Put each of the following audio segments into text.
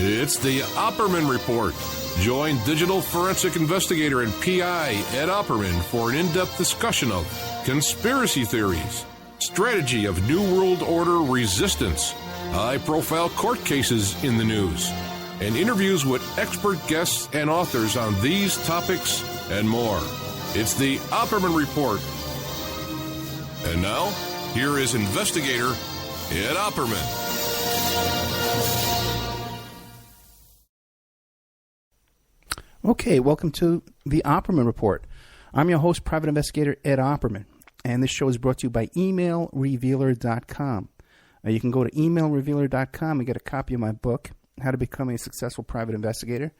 It's the Opperman Report. Join digital forensic investigator and PI Ed Opperman for an in-depth discussion of conspiracy theories, strategy of New World Order resistance, high-profile court cases in the news, and interviews with expert guests and authors on these topics and more. It's the Opperman Report. And now, here is investigator Ed Opperman. Okay, welcome to the Opperman Report. I'm your host, Private Investigator Ed Opperman, and this show is brought to you by emailrevealer.com. You can go to emailrevealer.com and get a copy of my book, How to Become a Successful Private Investigator.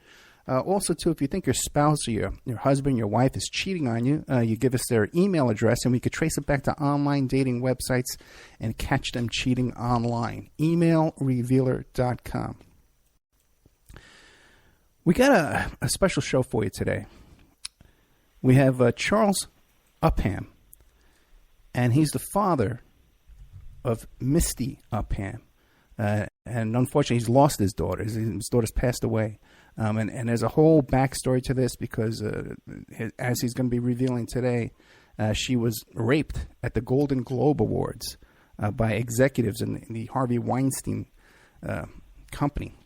Also, too, if you think your spouse or your husband, your wife is cheating on you, you give us their email address, and we could trace it back to online dating websites and catch them cheating online. Emailrevealer.com. We got a special show for you today. We have Charles Upham, and he's the father of Misty Upham. And unfortunately, he's lost his daughter. His daughter's passed away. And there's a whole backstory to this because, as he's going to be revealing today, she was raped at the Golden Globe Awards by executives in the Harvey Weinstein company.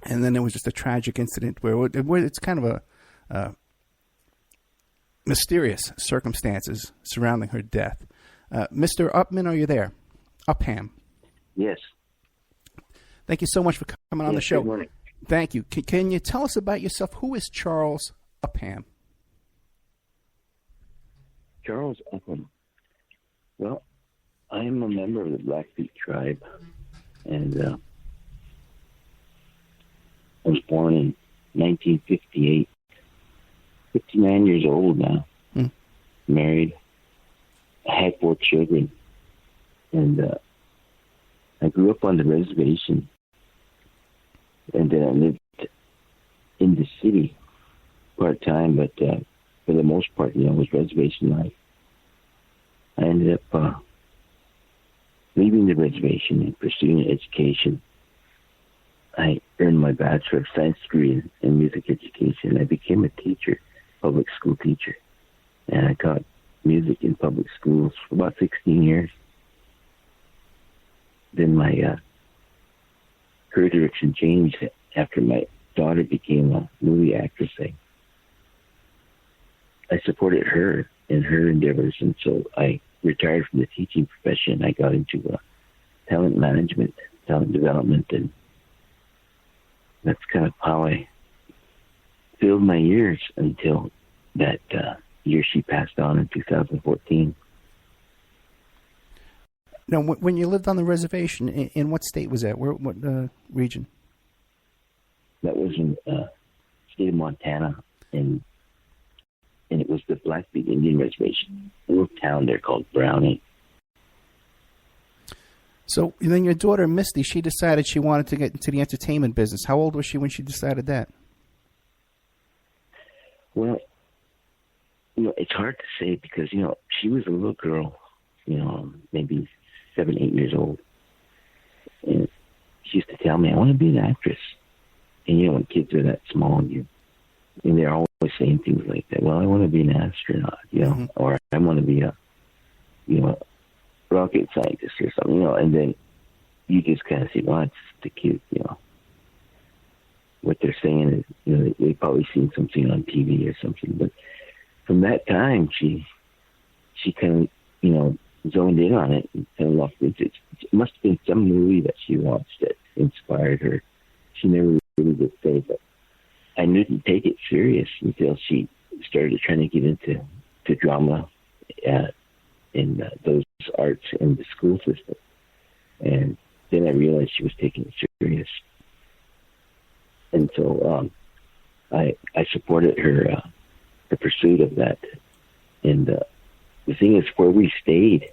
And then there was just a tragic incident where it's kind of a mysterious circumstances surrounding her death. Mr. Upham, are you there? Upham. Yes. Thank you so much for coming on the show. Good morning. Thank you. Can you tell us about yourself? Who is Charles Upham? Charles Upham. Well, I am a member of the Blackfeet tribe, and I was born in 1958. 59 years old now. Married. I had 4 children. And I grew up on the reservation. And then I lived in the city part-time, but for the most part, it was reservation life. I ended up leaving the reservation and pursuing education. I earned my Bachelor of Science degree in music education. I became a teacher, public school teacher. And I taught music in public schools for about 16 years. Then my career direction changed after my daughter became a movie actress. I supported her in her endeavors, and so I retired from the teaching profession. I got into talent management, talent development, and that's kind of how I filled my years until that year she passed on in 2014. Now, when you lived on the reservation, in what state was that? What region? That was in the state of Montana, and it was the Blackfeet Indian Reservation. A little town there called Browning. So then your daughter, Misty, she decided she wanted to get into the entertainment business. How old was she when she decided that? Well, it's hard to say because, she was a little girl, maybe 7, 8 years old. And she used to tell me, I want to be an actress. And, when kids are that small, and they're always saying things like that. Well, I want to be an astronaut, or I want to be a rocket scientist or something, and then you just kind of see, well, it's the cute, what they're saying is, they've probably seen something on TV or something. But from that time, she kind of, zoned in on it and kind of lost it. It must have been some movie that she watched that inspired her. She never really did say, but I didn't take it serious until she started trying to get into drama in those arts in the school system. And then I realized she was taking it serious. And so I supported her the pursuit of that. And the thing is, where we stayed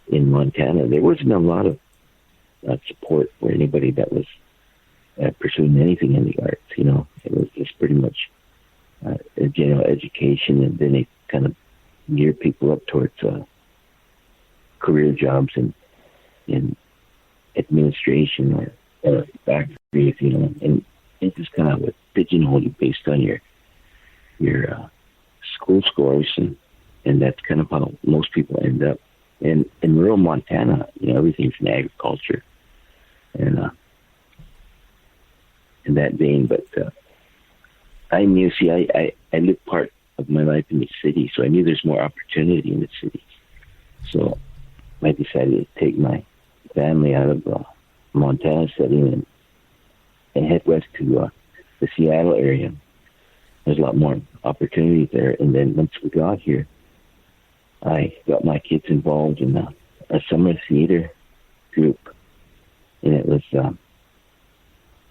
in Montana, there wasn't a lot of support for anybody that was pursuing anything in the arts. It was just pretty much a general education, and then they kind of gear people up towards career jobs in administration or factories, and it just kind of pigeonhole you based on your school scores, and that's kind of how most people end up. And in rural Montana, everything's in agriculture, and in that vein. But I knew, I lived part of my life in the city, so I knew there's more opportunity in the city. So I decided to take my family out of Montana setting and head west to the Seattle area. There's a lot more opportunities there. And then once we got here, I got my kids involved in a summer theater group. And it was,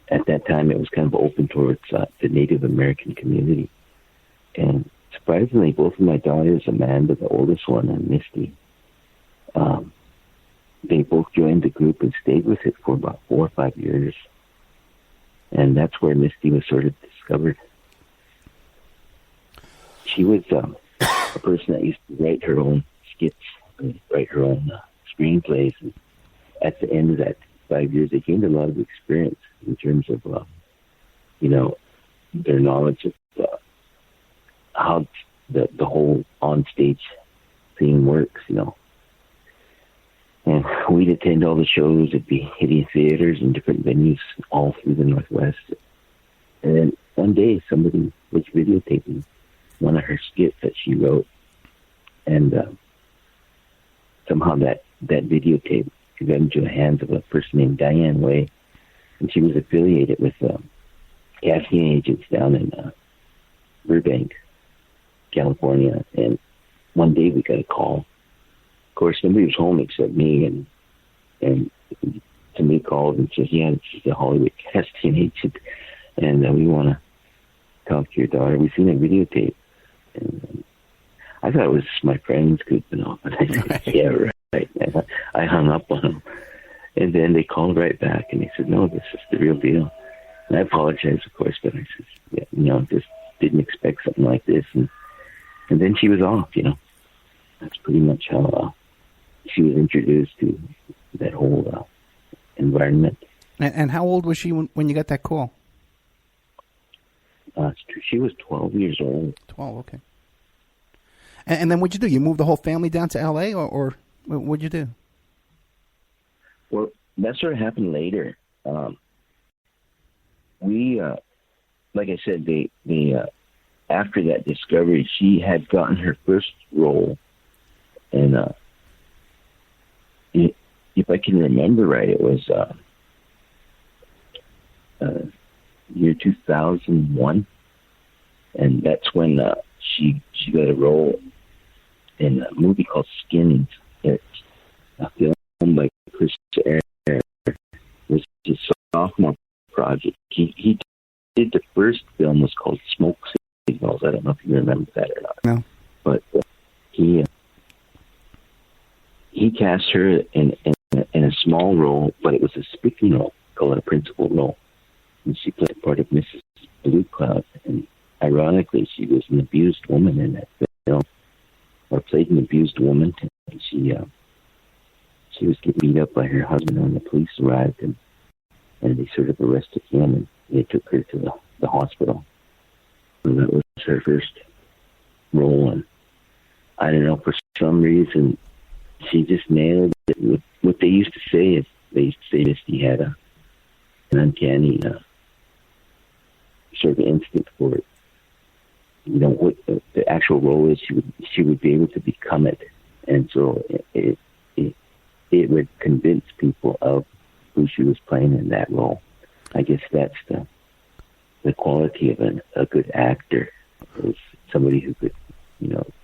at that time, it was kind of open towards the Native American community. And surprisingly, both of my daughters, Amanda, the oldest one, and Misty, they both joined the group and stayed with it for about 4 or 5 years. And that's where Misty was sort of discovered. She was a person that used to write her own skits and write her own screenplays. And at the end of that 5 years, they gained a lot of experience in terms of, their knowledge of how the whole on-stage thing works, And we'd attend all the shows. It'd be hitting theaters and different venues all through the Northwest. And then one day, somebody was videotaping one of her skits that she wrote. And somehow that videotape got into the hands of a person named Diane Way. And she was affiliated with casting agents down in Burbank, California. And one day we got a call. Of course, nobody was home except me, and to me called and says, "Yeah, this is the Hollywood casting agent, and we want to talk to your daughter. We've seen a videotape." And I thought it was my friend's group and all, but I said, "Yeah, right." And I hung up on them, and then they called right back, and they said, "No, this is the real deal." And I apologized, of course, but I said, "Yeah, just didn't expect something like this." And then she was off. That's pretty much how she was introduced to that whole environment. And how old was she when you got that call? She was 12 years old. 12, okay. And then what'd you do? You moved the whole family down to L.A., or what'd you do? Well, that sort of happened later. We, like I said, they after that discovery, she had gotten her first role. And if I can remember right, it was year 2001, and that's when she got a role in a movie called Skins. It's a film by Chris Eyre. It was his sophomore project. He did the first film was called Smoke Signals. I don't know if you remember that or not. No, but he cast her in a small role, but it was a speaking role, called a principal role. And she played part of Mrs. Blue Cloud. And ironically, she was an abused woman in that film, or played an abused woman. And she was getting beat up by her husband when the police arrived, and they sort of arrested him, and they took her to the hospital. And that was her first role. And I don't know, for some reason, she just nailed it. What they used to say is, they used to say Misty had an uncanny sort of instinct for it. What the actual role is, she would be able to become it. And so it would convince people of who she was playing in that role. I guess that's the quality of a good actor, is somebody who could,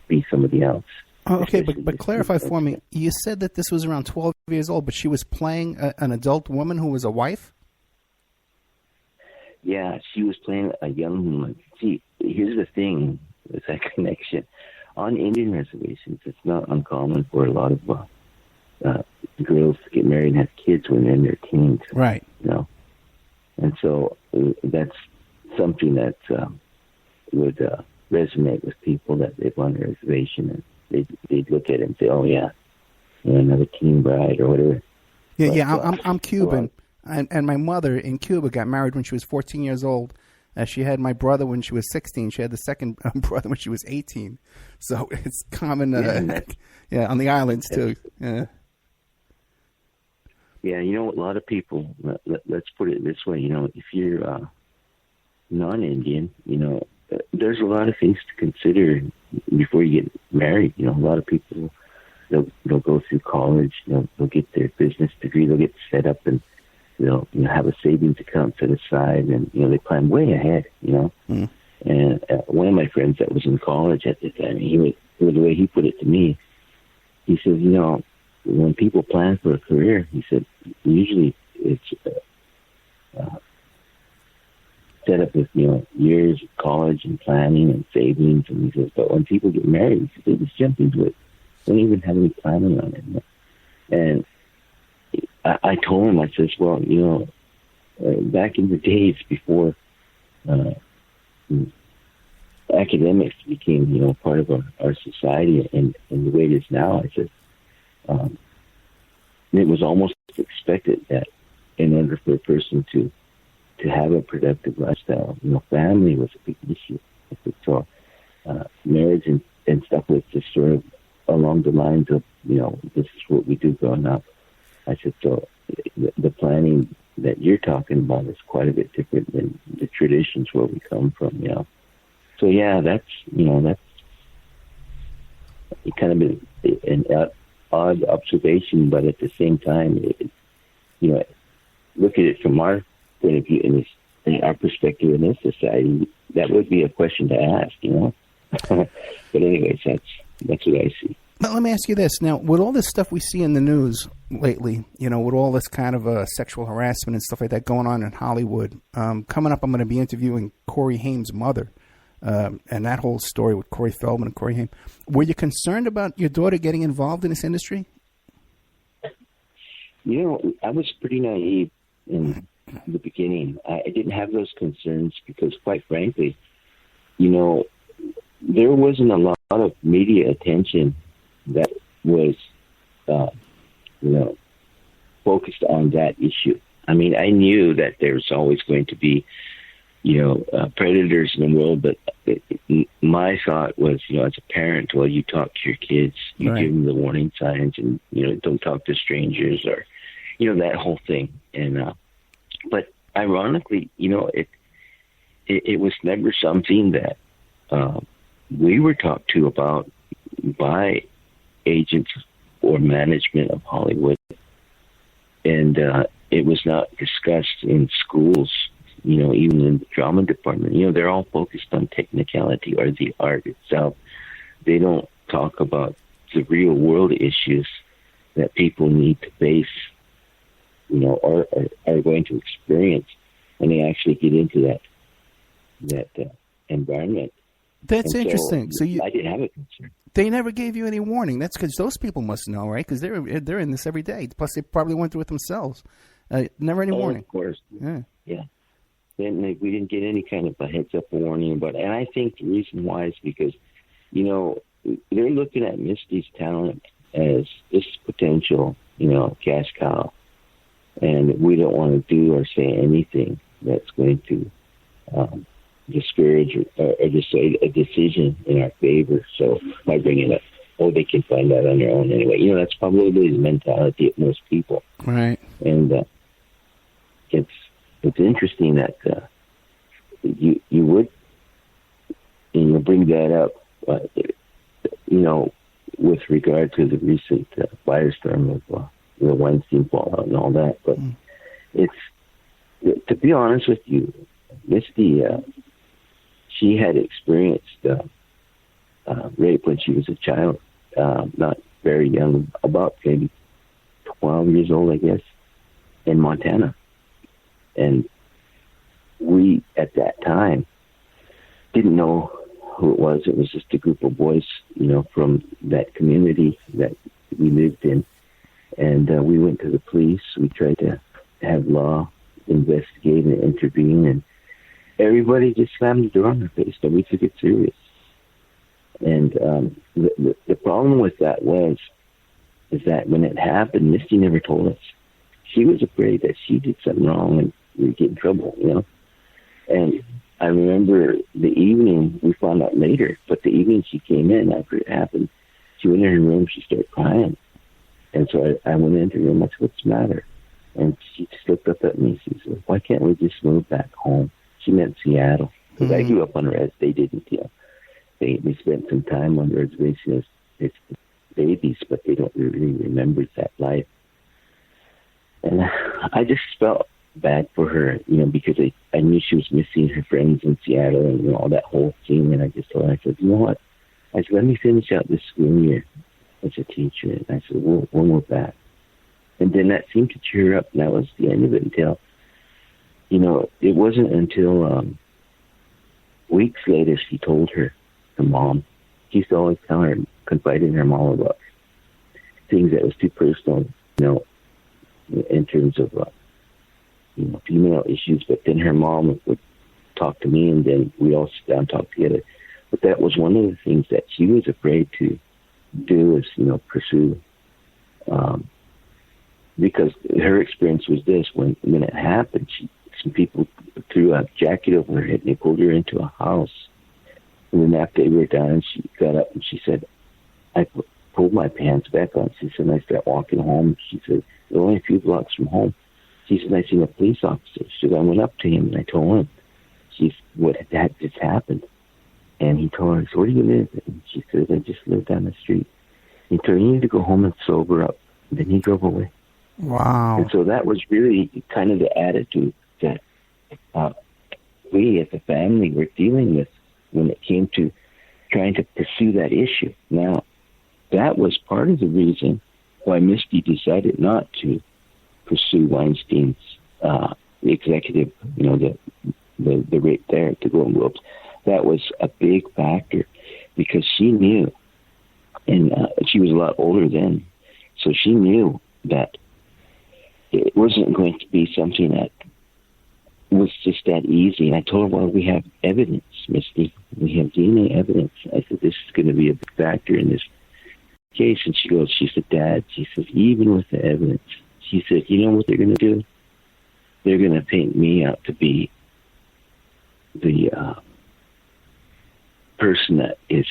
be somebody else. Oh, okay, but clarify for me. You said that this was around 12 years old, but she was playing an adult woman who was a wife? Yeah, she was playing a young woman. See, here's the thing with that connection. On Indian reservations, it's not uncommon for a lot of girls to get married and have kids when they're in their teens. Right. And so that's something that would resonate with people that live on a reservation, and they'd look at it and say, "Oh yeah, another teen bride," or whatever. Yeah, I'm Cuban. And my mother in Cuba got married when she was 14 years old. She had my brother when she was 16. She had the second brother when she was 18. So it's common, on the islands too. Yeah. Yeah, a lot of people, let's put it this way, if you're non-Indian, there's a lot of things to consider before you get married. A lot of people, they'll go through college, they'll get their business degree, they'll get set up, and they'll have a savings account set aside, and they plan way ahead. And one of my friends that was in college at the time, the way he put it to me, he says, when people plan for a career, he said, usually it's set up with years of college and planning and savings, and he says, but when people get married, they just jump into it, don't even have any planning on it. And I told him, I says, well, back in the days before academics became, part of our society and the way it is now, I said, it was almost expected that in order for a person to have a productive lifestyle, family was a big issue. So marriage and stuff was just sort of along the lines of, this is what we do growing up. I said, so the planning that you're talking about is quite a bit different than the traditions where we come from, So yeah, that's kind of an odd observation, but at the same time, look at it from our point of view, in our perspective in this society, that would be a question to ask, But anyways, that's what I see. But let me ask you this. Now, with all this stuff we see in the news lately, with all this kind of sexual harassment and stuff like that going on in Hollywood, coming up, I'm going to be interviewing Corey Haim's mother, and that whole story with Corey Feldman and Corey Haim. Were you concerned about your daughter getting involved in this industry? I was pretty naive in the beginning. I didn't have those concerns because, quite frankly, there wasn't a lot of media attention that was, focused on that issue. I mean, I knew that there's always going to be, predators in the world, but my thought was, as a parent, well, you talk to your kids, you give them the warning signs, and, don't talk to strangers or, that whole thing. And, but ironically, it was never something that we were talked to about by agents or management of Hollywood. And it was not discussed in schools, even in the drama department. They're all focused on technicality or the art itself. They don't talk about the real world issues that people need to face, or are going to experience when they actually get into that environment. That's interesting. So I didn't have a concern. They never gave you any warning. That's because those people must know, right? Because they're in this every day. Plus, they probably went through it themselves. Never any warning. Of course. Yeah. Then we didn't get any kind of a heads-up warning about it. And I think the reason why is because, they're looking at Misty's talent as this potential, cash cow. And we don't want to do or say anything that's going to discourage or just say a decision in our favor. So by bringing it up, they can find out on their own anyway. That's probably the mentality of most people. Right. And it's interesting that you would bring that up, with regard to the recent firestorm of the Weinstein fallout and all that. But to be honest with you, Misty, she had experienced rape when she was a child, not very young, about maybe 12 years old, I guess, in Montana. And we, at that time, didn't know who it was. It was just a group of boys, from that community that we lived in. And we went to the police. We tried to have law investigate and intervene, and everybody just slammed the door on their face. So we took it serious. And the problem with that is that when it happened, Misty never told us. she was afraid that she did something wrong and we'd get in trouble, you know. And I remember the evening, we found out later, but the evening she came in after it happened, she went in her room, she started crying. And so I went into her room, I said, what's the matter? And she just looked up at me. She said, why can't we just move back home? She meant Seattle. Because I grew up on the res. They didn't, you know. They spent some time on the reservation as babies, but they don't really remember that life. And I just felt bad for her, you know, because I knew she was missing her friends in Seattle and, you know, all that whole thing. And I just told her, I said, you know what? I said, let me finish out this school year as a teacher. And I said, we'll move back. And then that seemed to cheer her up. And that was the end of it until, you know, it wasn't until weeks later she told her mom. She used to always tell her, confide in her mom about things that was too personal, you know, in terms of, you know, female issues. But then her mom would talk to me, and then we all sit down and talk together. But that was one of the things that she was afraid to do, is, you know, pursue. Because her experience was this: when it happened, some people threw a jacket over her head and they pulled her into a house. And then after they were done, she got up and she said, I pulled my pants back on. She said, and I started walking home. She said, they're only a few blocks from home. She said, I seen a police officer. She said, I went up to him and I told him, what had just happened. And he told her, so where do you live? And she said, I just live down the street. He told her, you need to go home and sober up. And then he drove away. Wow. And so that was really kind of the attitude that we as a family were dealing with when it came to trying to pursue that issue. Now, that was part of the reason why Misty decided not to pursue Weinstein's executive, you know, the rape there to Golden Globes. That was a big factor because she knew, and she was a lot older then, so she knew that it wasn't going to be something that was just that easy. And I told her, well, we have evidence, Misty. We have DNA evidence. I said, this is going to be a big factor in this case. And she said, Dad, she said, even with the evidence, she said, you know what they're going to do? They're going to paint me out to be the person that is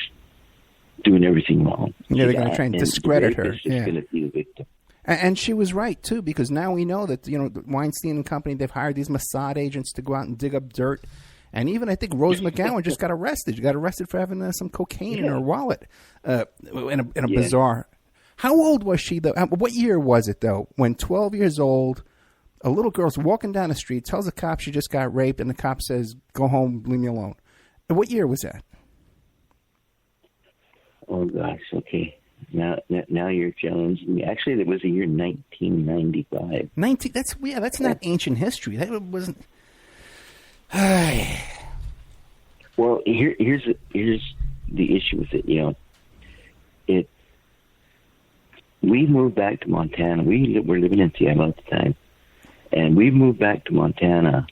doing everything wrong. Yeah, they're going to try and discredit her. Yeah. Going to be the victim. And she was right, too, because now we know that, you know, Weinstein and company, they've hired these Mossad agents to go out and dig up dirt. And even, I think, Rose McGowan just got arrested. She got arrested for having some cocaine in her wallet in a bazaar. How old was she, though? What year was it, though, when 12 years old, a little girl's walking down the street, tells the cop she just got raped, and the cop says, go home, leave me alone. What year was that? Oh, gosh, okay. Now you're challenging me. Actually, it was the year 1995. That's not ancient history. That wasn't. Well, here's the issue with it. You know, we moved back to Montana. We were living in Seattle at the time, and we moved back to Montana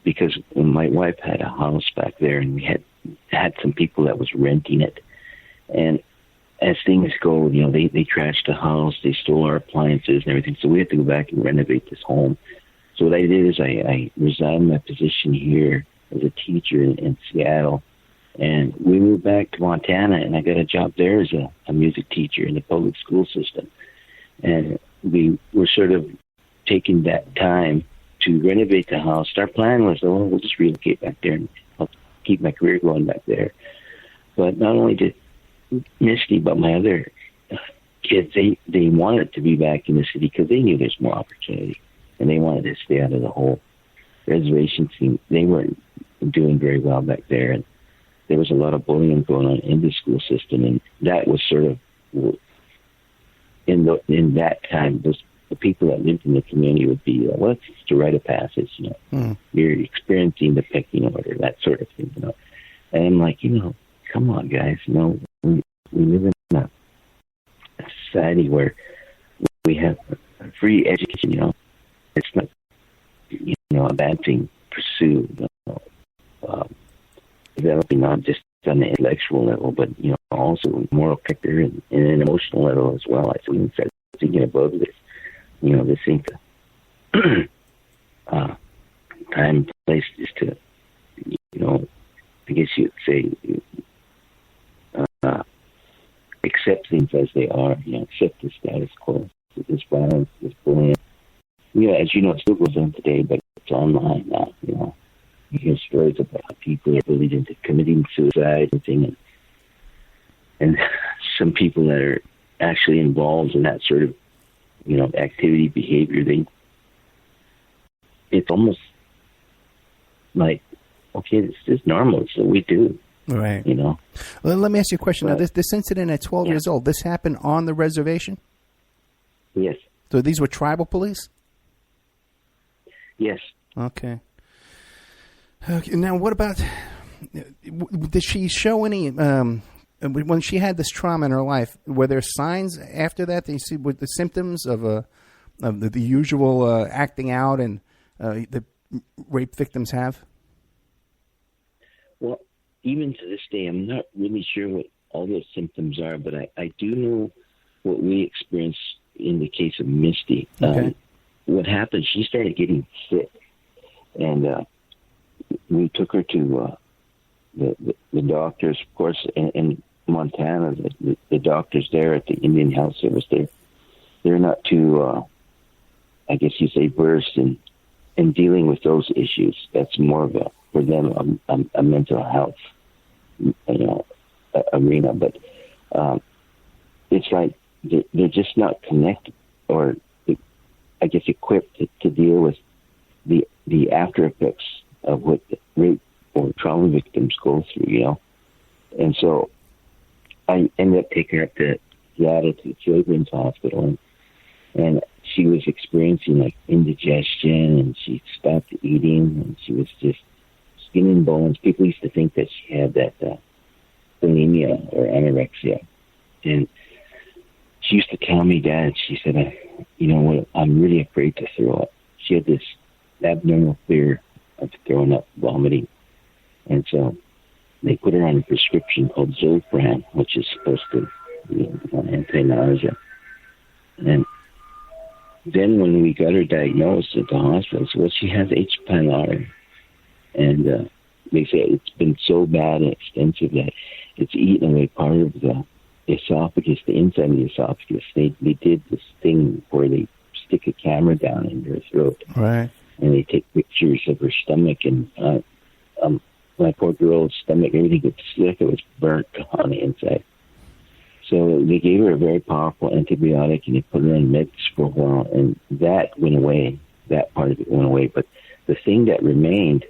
because my wife had a house back there, and we had some people that was renting it, and as things go, you know, they trashed the house, they stole our appliances and everything, so we had to go back and renovate this home. So what I did is I resigned my position here as a teacher in Seattle, and we moved back to Montana, and I got a job there as a music teacher in the public school system. And we were sort of taking that time to renovate the house. Our plan was, we'll just relocate back there and I'll keep my career going back there. But not only did Misty, but my other kids, they wanted to be back in the city because they knew there's more opportunity, and they wanted to stay out of the whole reservation scene. They weren't doing very well back there, and there was a lot of bullying going on in the school system, and that was sort of in that time. The people that lived in the community would be, well, it's just a rite of passage, you know. You're experiencing the pecking order, that sort of thing, you know. And I'm like, you know, come on, guys, you know. We live in a society where we have free education, you know. It's not, you know, a bad thing to pursue, you know, developing not just on the intellectual level, but, you know, also moral character and an emotional level as well. I so we can start thinking above this, you know, this thing time, place, just to, I guess you'd say, accept things as they are, accept the status quo, this violence, this bullying. As you know, it still goes on today, but it's online now, You hear stories about how people are bullied into committing suicide and things, and some people that are actually involved in that sort of, activity, behavior, it's almost like, okay, this is normal. It's what we do. Right. Well, let me ask you a question. Now, this incident at 12 years old, this happened on the reservation? Yes. So these were tribal police? Yes. Okay. Now, what about, did she show any, when she had this trauma in her life, were there signs after that you see with the symptoms of the usual acting out and the rape victims have? Well, even to this day, I'm not really sure what all those symptoms are, but I do know what we experienced in the case of Misty. Okay. What happened, she started getting sick, and we took her to the doctors, of course, in Montana. The doctors there at the Indian Health Service, they're not too, I guess you say, versed in dealing with those issues. That's more of for them a mental health, arena. But it's like they're just not connected, or I guess equipped to deal with the after effects of what rape or trauma victims go through, And so I ended up taking her up to Seattle to Children's Hospital, and she was experiencing like indigestion, and she stopped eating, and she was just skin and bones. People used to think that she had that bulimia or anorexia, and she used to tell me, Dad, she said, you know what, I'm really afraid to throw up. She had this abnormal fear of throwing up, vomiting, and so they put her on a prescription called Zofran, which is supposed to be anti-nausea. And then when we got her diagnosed at the hospital, so, well, she has H. pylori. And they say it's been so bad and extensive that it's eaten away part of the esophagus, the inside of the esophagus. They did this thing where they stick a camera down in her throat. Right. And they take pictures of her stomach, and my poor girl's stomach, everything was like it was burnt on the inside. So they gave her a very powerful antibiotic, and they put her on meds for a while, and that went away. That part of it went away. But the thing that remained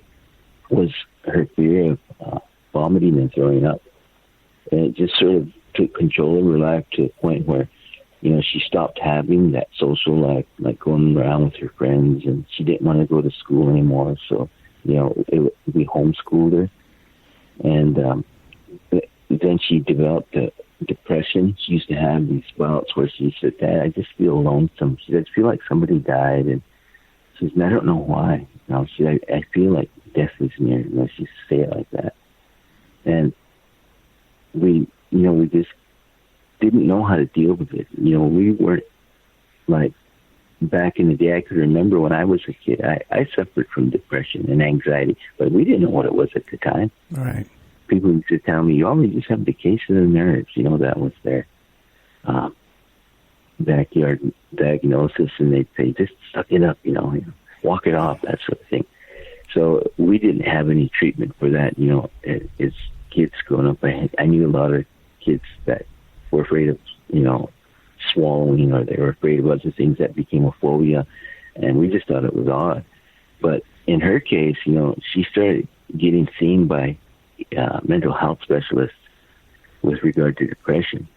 was her fear of vomiting and throwing up. And it just sort of took control of her life to a point where, she stopped having that social life, like going around with her friends, and she didn't want to go to school anymore. So, we homeschooled her. And then she developed a depression. She used to have these bouts where she said, Dad, I just feel lonesome. She said, I feel like somebody died. And she says, I don't know why. She said, I feel like death is near. She used to say it like that. And we just didn't know how to deal with it. We weren't like back in the day. I could remember when I was a kid, I suffered from depression and anxiety, but we didn't know what it was at the time. Right. People used to tell me, you always just have the case of the nerves. That was their backyard diagnosis, and they'd say, just suck it up, walk it off, that sort of thing. So we didn't have any treatment for that, as kids growing up. I knew a lot of kids that were afraid of, swallowing, or they were afraid of other things that became a phobia, and we just thought it was odd. But in her case, she started getting seen by mental health specialists with regard to depression.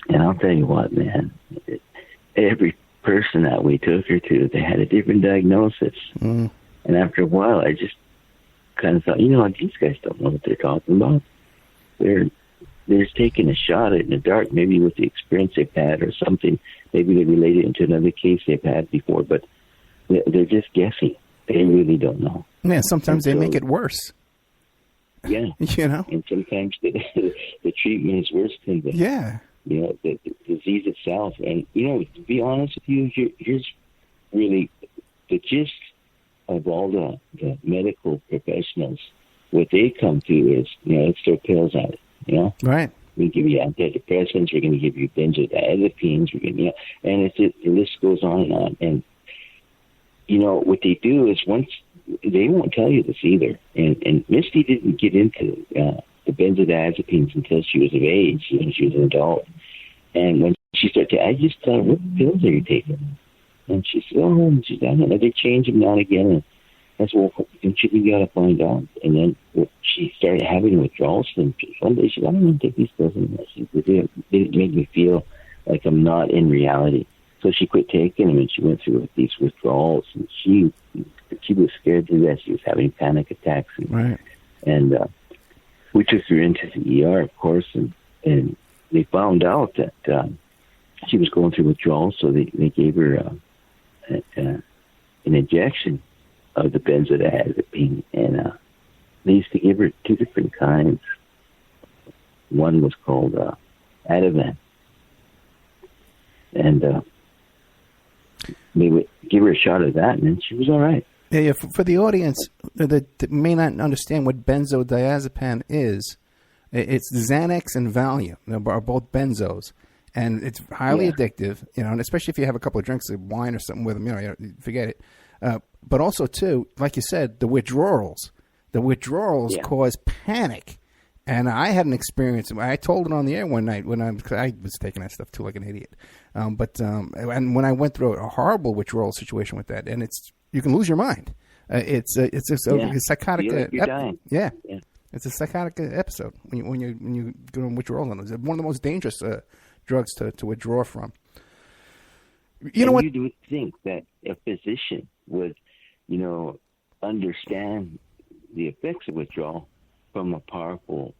And I'll tell you what, man, every person that we took her to, they had a different diagnosis. Mm. And after a while, I just kind of thought, these guys don't know what they're talking about. They're just taking a shot in the dark, maybe with the experience they've had or something. Maybe they relate it into another case they've had before, but they're just guessing. They really don't know. Yeah, sometimes they make it worse. Yeah. And sometimes the treatment is worse than the disease itself. And, to be honest with you, here's really the gist of all the medical professionals, what they come to is, let's throw pills at it, Right. We give you antidepressants, we're going to give you benzodiazepines, we're going to, and the list goes on and on. And, what they do is they won't tell you this either. And Misty didn't get into the benzodiazepines until she was of age, she was an adult. And when she started, I just thought, what pills are you taking? And she said, and she's done it. They change them now and again. And I said, well, you got to find out. And then she started having withdrawal symptoms. One day she said, I don't want to take these pills anymore. They make me feel like I'm not in reality. So she quit taking them, and she went through these withdrawals. And she was scared to death. She was having panic attacks. And we took her into the ER, of course, and they found out that she was going through withdrawal, so they gave her an injection of the benzodiazepine, and they used to give her two different kinds. One was called Ativan, and they would give her a shot of that, and then she was all right. Yeah. For the audience that may not understand what benzodiazepine is, it's Xanax and Valium. Are both benzos. And it's highly addictive, and especially if you have a couple of drinks of wine or something with them, forget it. But also, too, like you said, the withdrawals. The withdrawals cause panic. And I had an experience. I told it on the air one night when I was taking that stuff, too, like an idiot. And when I went through a horrible withdrawal situation with that, and you can lose your mind. It's a psychotic. Feel like you're dying. Yeah. It's a psychotic episode when you go on withdrawals on those. It's one of the most dangerous drugs to withdraw from. You know what? You would think that a physician would, understand the effects of withdrawal from a powerful,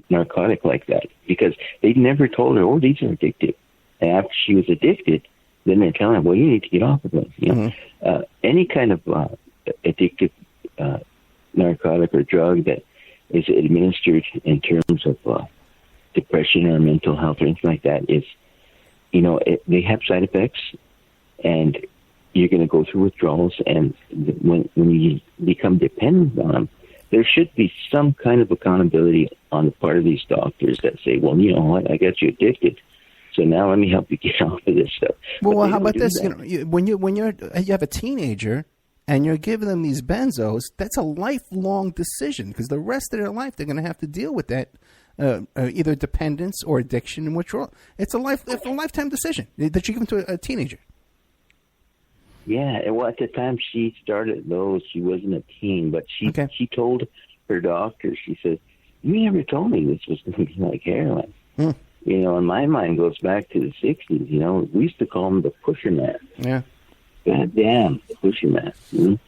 narcotic like that, because they never told her, oh, these are addictive. And after she was addicted, then they're telling her, well, you need to get off of them. Any kind of addictive narcotic or drug that is administered in terms of depression or mental health or anything like that is, they have side effects, and you're going to go through withdrawals. And when you become dependent on them, there should be some kind of accountability on the part of these doctors that say, well, you know what, I got you addicted, so now let me help you get off of this stuff. Well, how about this? When you have a teenager and you're giving them these benzos, that's a lifelong decision, because the rest of their life they're going to have to deal with that. Either dependence or addiction and withdrawal. It's a lifetime decision that you give to a teenager. Yeah, well, at the time she started those, she wasn't a teen, but she told her doctor, she said, you never told me this was going to be like heroin. And my mind goes back to the 60s, we used to call them the pusher man. Yeah. God damn, the pusher man.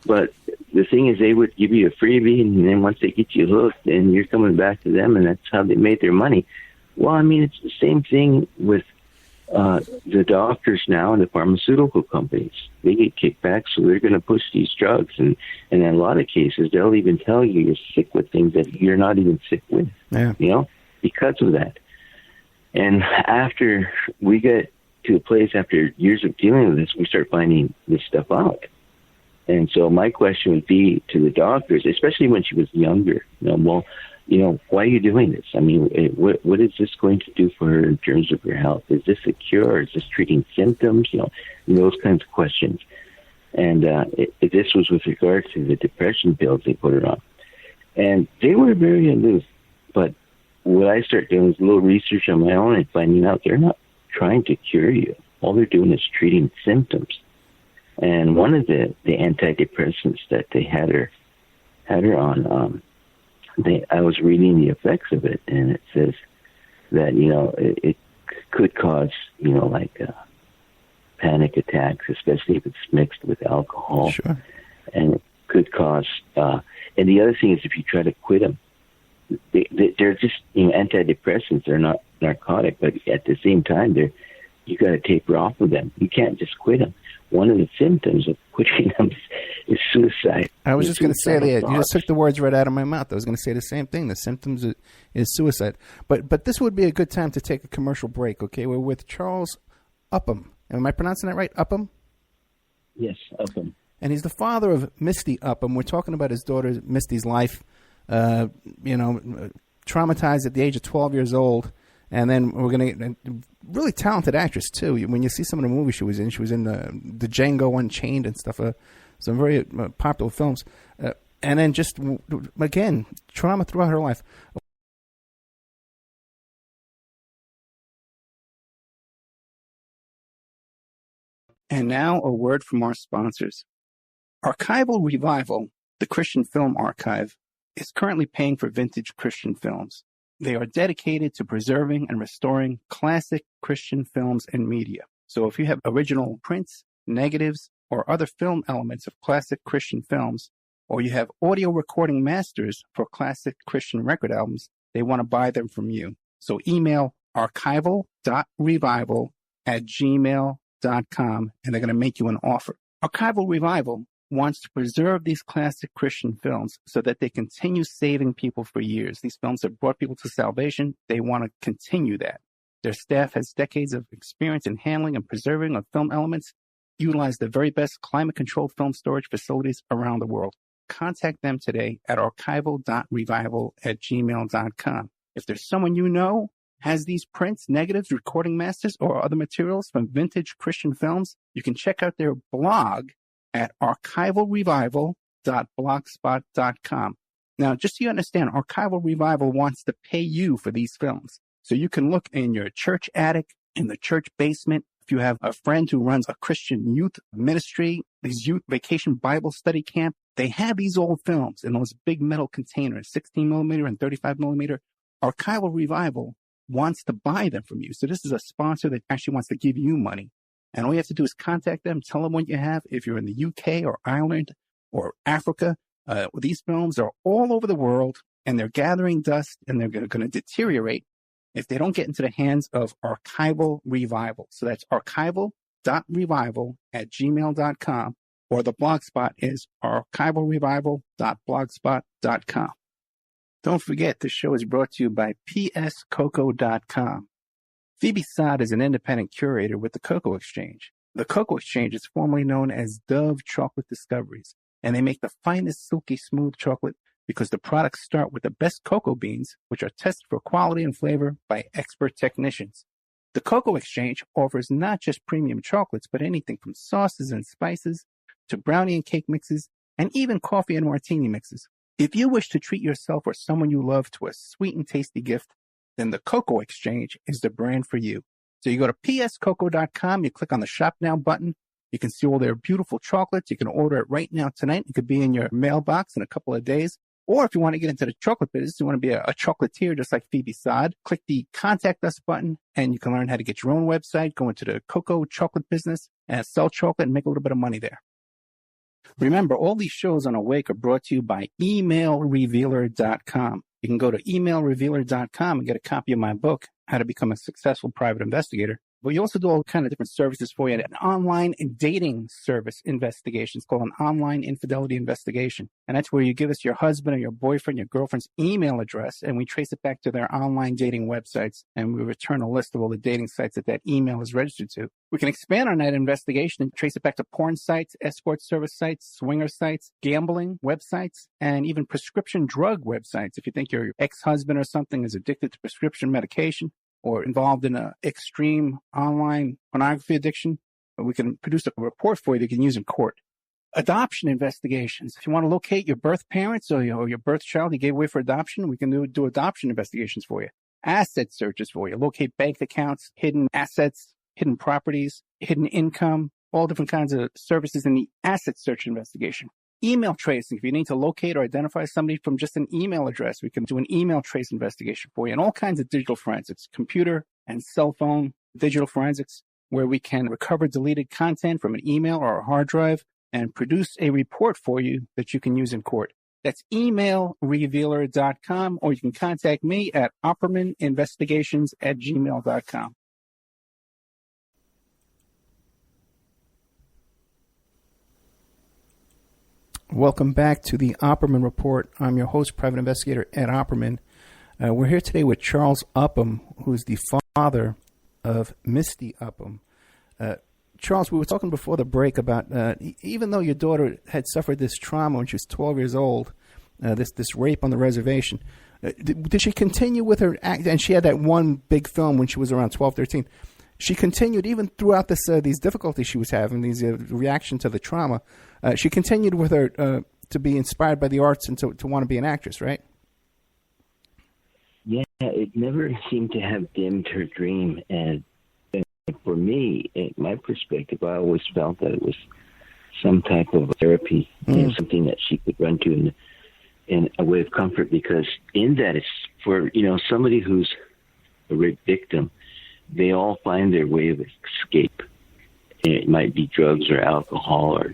But the thing is, they would give you a freebie, and then once they get you hooked, then you're coming back to them, and that's how they made their money. Well, I mean, it's the same thing with the doctors now and the pharmaceutical companies. They get kickbacks, so they're going to push these drugs. And in a lot of cases, they'll even tell you you're sick with things that you're not even sick with, because of that. And after we get to a place, after years of dealing with this, we start finding this stuff out. And so my question would be to the doctors, especially when she was younger, why are you doing this? I mean, what is this going to do for her in terms of her health? Is this a cure? Is this treating symptoms? Those kinds of questions. And this was with regard to the depression pills they put her on. And they were very aloof. But what I started doing was a little research on my own and finding out they're not trying to cure you. All they're doing is treating symptoms. And one of the antidepressants that they had her on, I was reading the effects of it, and it says that it could cause panic attacks, especially if it's mixed with alcohol. Sure. And it could cause. And the other thing is, if you try to quit them, they're just antidepressants. They're not narcotic, but at the same time, you got to taper off of them. You can't just quit them. One of the symptoms of quitting them is suicide. I was just going to say that. You just took the words right out of my mouth. I was going to say the same thing. The symptoms is suicide. But this would be a good time to take a commercial break, okay? We're with Charles Upham. Am I pronouncing that right? Upham? Yes, Upham. And he's the father of Misty Upham. We're talking about his daughter Misty's life. Traumatized at the age of 12 years old. And then we're going to really talented actress, too. When you see some of the movies she was in the Django Unchained and stuff, some very popular films. And then just, again, trauma throughout her life. And now a word from our sponsors. Archival Revival, the Christian Film Archive, is currently paying for vintage Christian films. They are dedicated to preserving and restoring classic Christian films and media. So if you have original prints, negatives, or other film elements of classic Christian films, or you have audio recording masters for classic Christian record albums, they want to buy them from you. So email archival.revival@gmail.com and they're going to make you an offer. Archival Revival wants to preserve these classic Christian films so that they continue saving people for years. These films have brought people to salvation. They want to continue that. Their staff has decades of experience in handling and preserving of film elements, utilize the very best climate-controlled film storage facilities around the world. Contact them today at archival.revival@gmail.com. If there's someone you know has these prints, negatives, recording masters, or other materials from vintage Christian films, you can check out their blog at archivalrevival.blogspot.com. Now, just so you understand, Archival Revival wants to pay you for these films. So you can look in your church attic, in the church basement. If you have a friend who runs a Christian youth ministry, these youth vacation Bible study camp, they have these old films in those big metal containers, 16 millimeter and 35 millimeter. Archival Revival wants to buy them from you. So this is a sponsor that actually wants to give you money. And all you have to do is contact them, tell them what you have. If you're in the UK or Ireland or Africa, these films are all over the world and they're gathering dust and they're going to deteriorate if they don't get into the hands of Archival Revival. So that's archival.revival@gmail.com, or the blog spot is archivalrevival.blogspot.com. Don't forget, this show is brought to you by pscoco.com. Phoebe Sod is an independent curator with the Cocoa Exchange. The Cocoa Exchange is formerly known as Dove Chocolate Discoveries, and they make the finest silky smooth chocolate because the products start with the best cocoa beans, which are tested for quality and flavor by expert technicians. The Cocoa Exchange offers not just premium chocolates, but anything from sauces and spices to brownie and cake mixes, and even coffee and martini mixes. If you wish to treat yourself or someone you love to a sweet and tasty gift, then the Cocoa Exchange is the brand for you. So you go to pscoco.com, you click on the Shop Now button. You can see all their beautiful chocolates. You can order it right now tonight. It could be in your mailbox in a couple of days. Or if you want to get into the chocolate business, you want to be a chocolatier just like Phoebe Sod, click the Contact Us button and you can learn how to get your own website, go into the cocoa chocolate business and sell chocolate and make a little bit of money there. Remember, all these shows on Awake are brought to you by emailrevealer.com. You can go to emailrevealer.com and get a copy of my book, How to Become a Successful Private Investigator. But you also do all kinds of different services for you. An online dating service investigation. It's called an online infidelity investigation. And that's where you give us your husband or your boyfriend, your girlfriend's email address, and we trace it back to their online dating websites, and we return a list of all the dating sites that email is registered to. We can expand on that investigation and trace it back to porn sites, escort service sites, swinger sites, gambling websites, and even prescription drug websites. If you think your ex-husband or something is addicted to prescription medication, or involved in an extreme online pornography addiction, we can produce a report for you that you can use in court. Adoption investigations. If you want to locate your birth parents or your birth child you gave away for adoption, we can do adoption investigations for you. Asset searches for you. Locate bank accounts, hidden assets, hidden properties, hidden income, all different kinds of services in the asset search investigation. Email tracing. If you need to locate or identify somebody from just an email address, we can do an email trace investigation for you, and all kinds of digital forensics, computer and cell phone digital forensics, where we can recover deleted content from an email or a hard drive and produce a report for you that you can use in court. That's emailrevealer.com, or you can contact me at oppermaninvestigations@gmail.com. Welcome back to the Opperman Report. I'm your host, Private Investigator Ed Opperman. We're here today with Charles Upham, who's the father of Misty Upham. Charles, we were talking before the break about even though your daughter had suffered this trauma when she was 12 years old, this rape on the reservation, did she continue with her act? And she had that one big film when she was around 12, 13. She continued even throughout these difficulties she was having, these reaction to the trauma. She continued with her to be inspired by the arts and to want to be an actress, right? Yeah, it never seemed to have dimmed her dream. And for me, in my perspective, I always felt that it was some type of therapy and something that she could run to in a way of comfort, because in that, it's for, somebody who's a rape victim, they all find their way of escape. It might be drugs or alcohol or,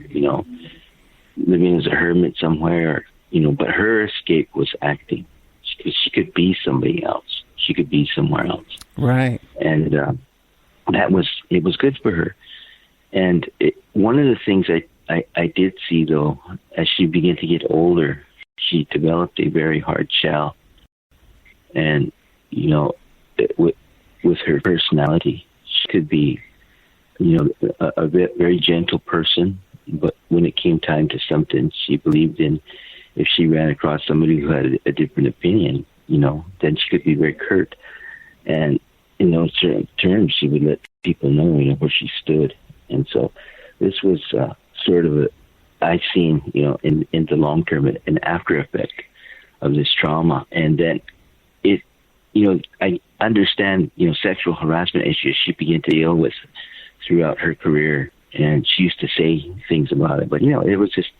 living as a hermit somewhere, but her escape was acting. She could be somebody else. She could be somewhere else. Right. And it was good for her. And one of the things I did see, though, as she began to get older, she developed a very hard shell. And, with her personality, she could be, a very gentle person. But when it came time to something she believed in, if she ran across somebody who had a different opinion, then she could be very curt. And in those certain terms, she would let people know, where she stood. And so this was sort of I've seen, in the long term, an after effect of this trauma. And then I understand, sexual harassment issues she began to deal with throughout her career. And she used to say things about it. But, it was just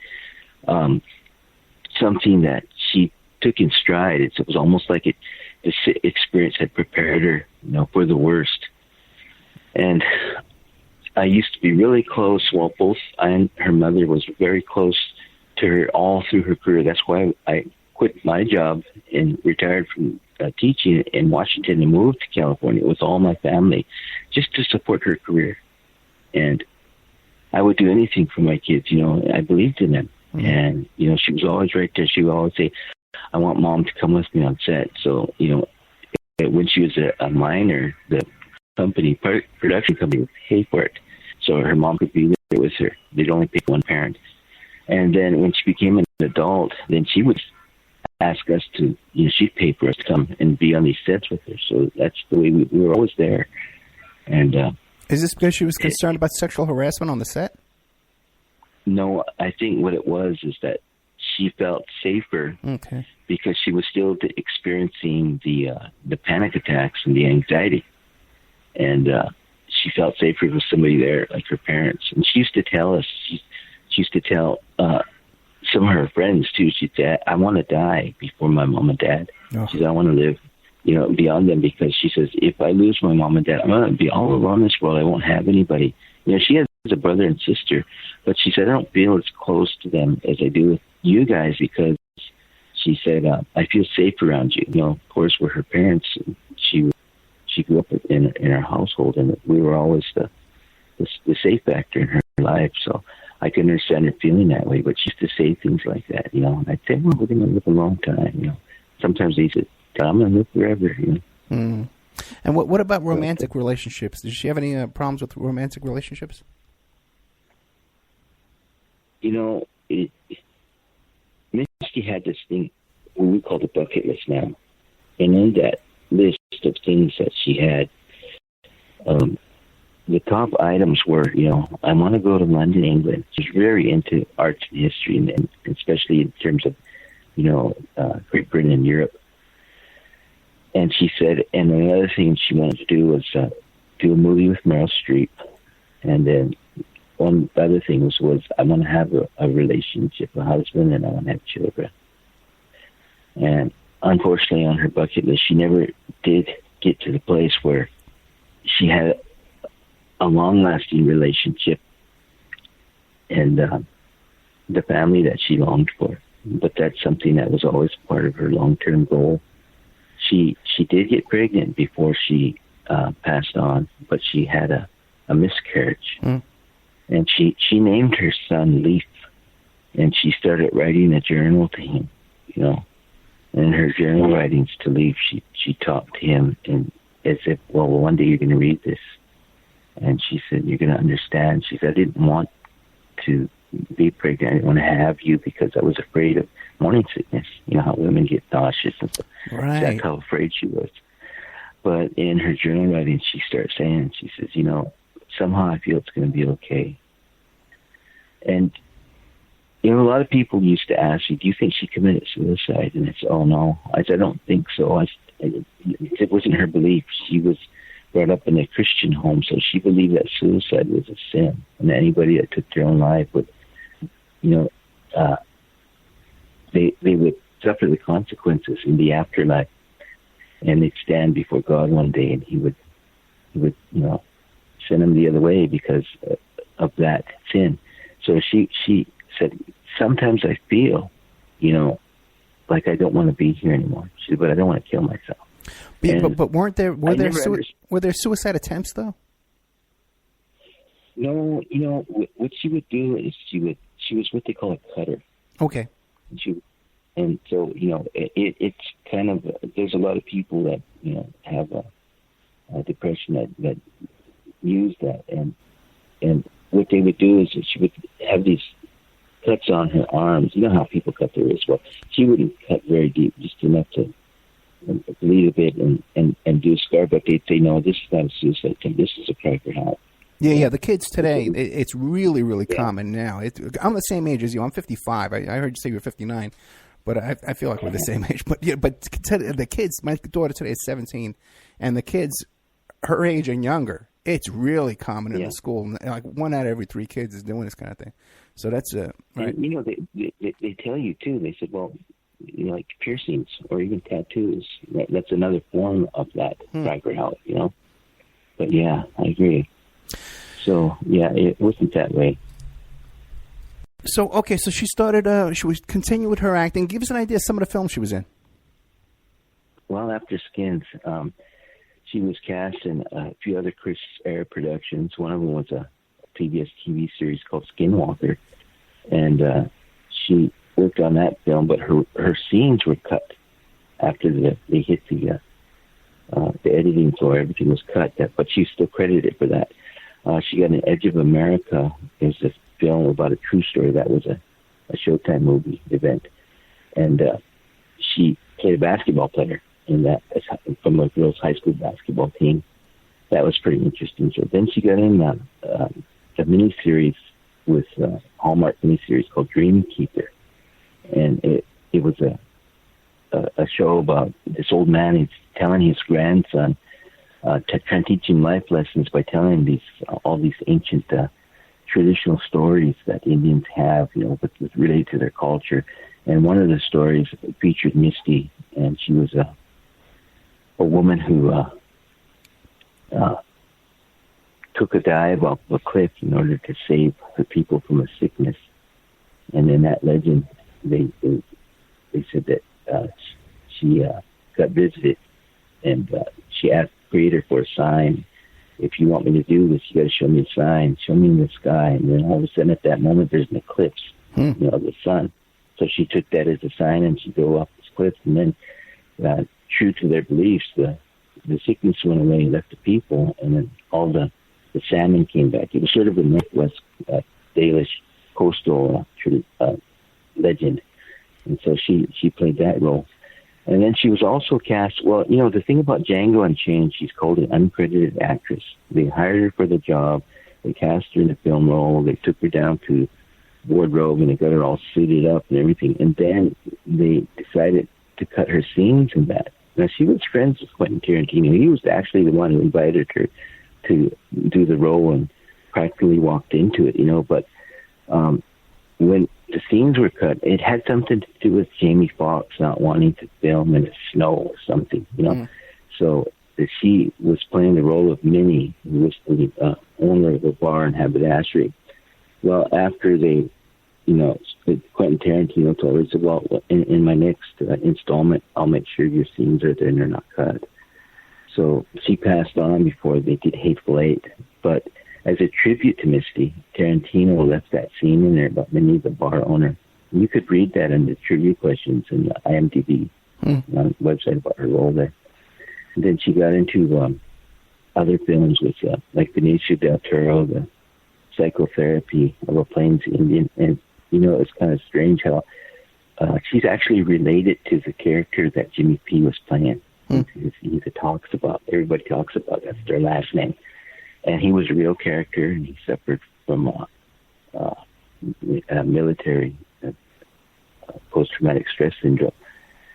something that she took in stride. It was almost like this experience had prepared her, for the worst. And I used to be really close. Well, both I and her mother was very close to her all through her career. That's why I quit my job and retired from teaching in Washington and moved to California with all my family just to support her career. And I would do anything for my kids. I believed in them. Mm-hmm. And, she was always right there. She would always say, I want Mom to come with me on set. So, when she was a minor, the production company would pay for it. So her mom could be there with her. They'd only pick one parent. And then when she became an adult, then she would ask us to, she'd pay for us to come and be on these sets with her. So that's the way we were always there. And is this because she was concerned about sexual harassment on the set? No, I think what it was is that she felt safer because she was still experiencing the panic attacks and the anxiety. And she felt safer with somebody there, like her parents. And she used to tell us, she used to tell some of her friends, too. She'd say, I want to die before my mom and dad. Oh. She said, I want to live, beyond them, because she says, if I lose my mom and dad, I'm going to be all alone in this world. I won't have anybody. She has a brother and sister, but she said, I don't feel as close to them as I do with you guys, because she said, I feel safe around you. Of course, we're her parents. And she grew up in our household, and we were always the safe factor in her life. So I can understand her feeling that way, but she used to say things like that, And I'd say, well, we're going to live a long time, Sometimes they said, I'm going to live forever, Mm. And what about romantic relationships? Did she have any problems with romantic relationships? Misty had this thing, what we call the bucket list now. And in that list of things that she had, the top items were, I want to go to London, England. She's very into arts and history, and especially in terms of, Great Britain and Europe. And she said, and the other thing she wanted to do was do a movie with Meryl Streep. And then one other thing was I want to have a relationship, a husband, and I want to have children. And unfortunately, on her bucket list, she never did get to the place where she had a long-lasting relationship and the family that she longed for. But that's something that was always part of her long-term goal. She did get pregnant before she passed on, but she had a miscarriage. Mm. And she named her son Leaf, and she started writing a journal to him, And in her journal writings to Leaf, she talked to him and as if, well, one day you're going to read this. And she said, "You're going to understand." She said, "I didn't want to be pregnant. I didn't want to have you because I was afraid of morning sickness. You know how women get nauseous and stuff." Right. That's how afraid she was. But in her journal writing, she starts saying, she says, "Somehow I feel it's going to be okay." And, a lot of people used to ask me, "Do you think she committed suicide?" And I said, "Oh, no." I said, "I don't think so." It wasn't her belief. She was brought up in a Christian home, so she believed that suicide was a sin. And anybody that took their own life would, they would suffer the consequences in the afterlife. And they'd stand before God one day, and he would send them the other way because of that sin. So she said, "Sometimes I feel, like I don't want to be here anymore." She said, "But I don't want to kill myself." But were there suicide attempts though? No, what she would do is she was what they call a cutter. Okay. And so, it's kind of, there's a lot of people that, have a depression that use that. And what they would do is that she would have these cuts on her arms. You know how people cut their wrists? Well, she wouldn't cut very deep, just enough to bleed a bit and do a scar. But they'd say, "No, this is not a suicide attempt. This is a cry for help." Yeah. The kids today, it's really, really common now. I'm the same age as you. I'm 55. I heard you say you were 59. But I feel like we're the same age. But the kids, my daughter today is 17, and the kids her age and younger, it's really common in the school. Like 1 out of every 3 kids is doing this kind of thing. So that's right. And, they tell you too. They said, well, like piercings or even tattoos. That's another form of that cry for help. But yeah, I agree. So yeah, it wasn't that way. So, okay, so she started, she was continuing with her acting. Give us an idea of some of the films she was in. Well, after Skins, she was cast in a few other Chris Eyre productions. One of them was a PBS TV series called Skinwalker. And she worked on that film, but her scenes were cut after they hit the editing floor. Everything was cut, but she's still credited for that. She got an Edge of America. Is a film about a true story. That was a Showtime movie event. And she played a basketball player in that from a girls' high school basketball team. That was pretty interesting. So then she got in a miniseries with Hallmark miniseries called Dream Keeper. And it was a show about this old man. He's telling his grandson, trying to teach him life lessons by telling all these ancient traditional stories that Indians have, with related to their culture. And one of the stories featured Misty, and she was a woman who took a dive off a cliff in order to save her people from a sickness. And in that legend, they said that she got visited, and she asked the Creator for a sign. If you want me to do this, you got to show me a sign. Show me in the sky. And then all of a sudden, at that moment, there's an eclipse, of the sun. So she took that as a sign, and she go off this cliff. And then, true to their beliefs, the sickness went away, left the people, and then all the salmon came back. It was sort of a Northwest Dalish coastal legend, and so she played that role. And then she was also cast, well, the thing about Django Unchained, she's called an uncredited actress. They hired her for the job. They cast her in the film role. They took her down to wardrobe, and they got her all suited up and everything. And then they decided to cut her scenes in that. Now, she was friends with Quentin Tarantino. He was actually the one who invited her to do the role and practically walked into it, But when the scenes were cut, it had something to do with Jamie Foxx not wanting to film in the snow or something, So she was playing the role of Minnie, who was the owner of a bar in Haberdashery. Well, after they, Quentin Tarantino told her, he said, well, in my next installment, I'll make sure your scenes are there and they're not cut. So she passed on before they did Hateful Eight. But as a tribute to Misty, Tarantino left that scene in there about Minnie, the bar owner. You could read that in the trivia questions in the IMDb website about her role there. And then she got into other films with like Benicio del Toro, the psychotherapy of a Plains Indian. And, it's kind of strange how she's actually related to the character that Jimmy P was playing. Everybody talks about that's their last name. And he was a real character, and he suffered from military post-traumatic stress syndrome.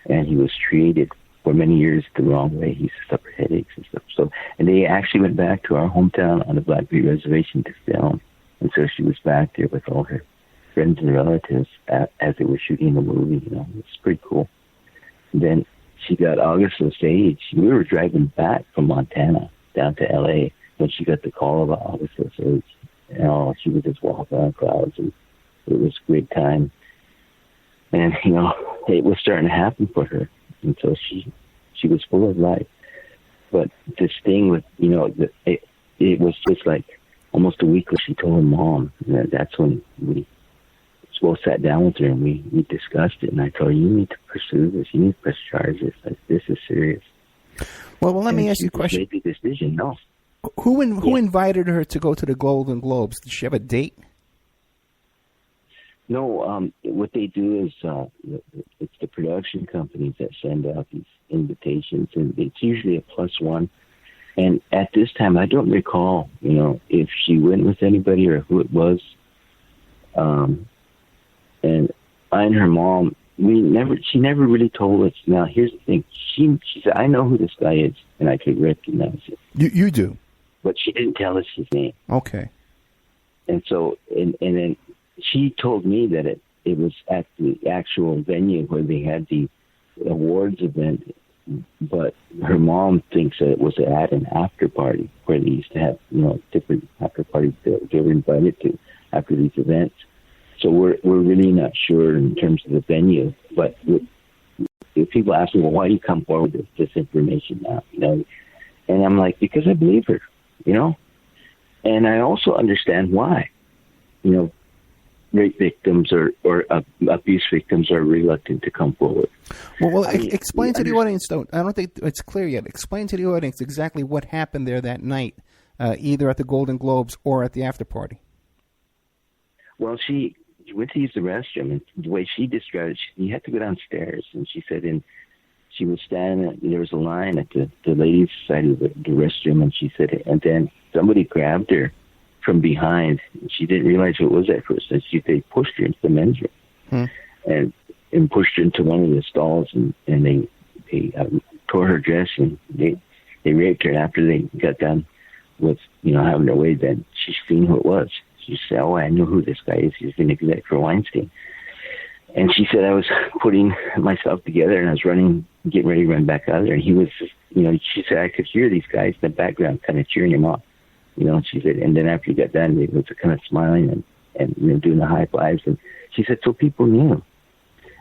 And he was treated for many years the wrong way. He suffered headaches and stuff. And they actually went back to our hometown on the Blackfeet Reservation to film. And so she was back there with all her friends and relatives as they were shooting the movie. It's pretty cool. And then she got August Osage. We were driving back from Montana down to L.A. when she got the call about August Osage. She was just walking on clouds, and it was a great time. And, it was starting to happen for her. And so she was full of life. But this thing with, it was just like almost a week later she told her mom. And that's when we both sat down with her and we discussed it. And I told her, you need to pursue this. You need to press charges. Like, this is serious. Well, let me ask you a question. Made the decision. No. Who invited her to go to the Golden Globes? Did she have a date? No, what they do is it's the production companies that send out these invitations, and it's usually a +1. And at this time, I don't recall, if she went with anybody or who it was. And I and her mom, she never really told us. Now, here's the thing. She said, I know who this guy is, and I could recognize it. You do? But she didn't tell us his name. Okay. And so, and then she told me that it was at the actual venue where they had the awards event, but her mom thinks that it was at an after party where they used to have, different after parties that they were invited to after these events. So we're really not sure in terms of the venue. But if people ask me, well, why do you come forward with this information now? And I'm like, because I believe her, And I also understand why, rape victims or abuse victims are reluctant to come forward. Well, explain to the audience, though. I don't think it's clear yet. Explain to the audience exactly what happened there that night, either at the Golden Globes or at the after party. Well, she went to use the restroom, and the way she described it, you had to go downstairs, and she said, she was standing, there was a line at the ladies' side of the restroom, and she said, and then somebody grabbed her from behind. She didn't realize who it was at first. And they pushed her into the men's room and pushed her into one of the stalls, and they tore her dress, and they raped her. And after they got done with having their way, then she's seen who it was. She said, "Oh, I know who this guy is. He's an exec for Weinstein." And she said, I was putting myself together, and I was getting ready to run back out there. And he was, she said, I could hear these guys in the background kind of cheering him on. She said, and then after he got done, they was kind of smiling and doing the high fives. And she said, so people knew.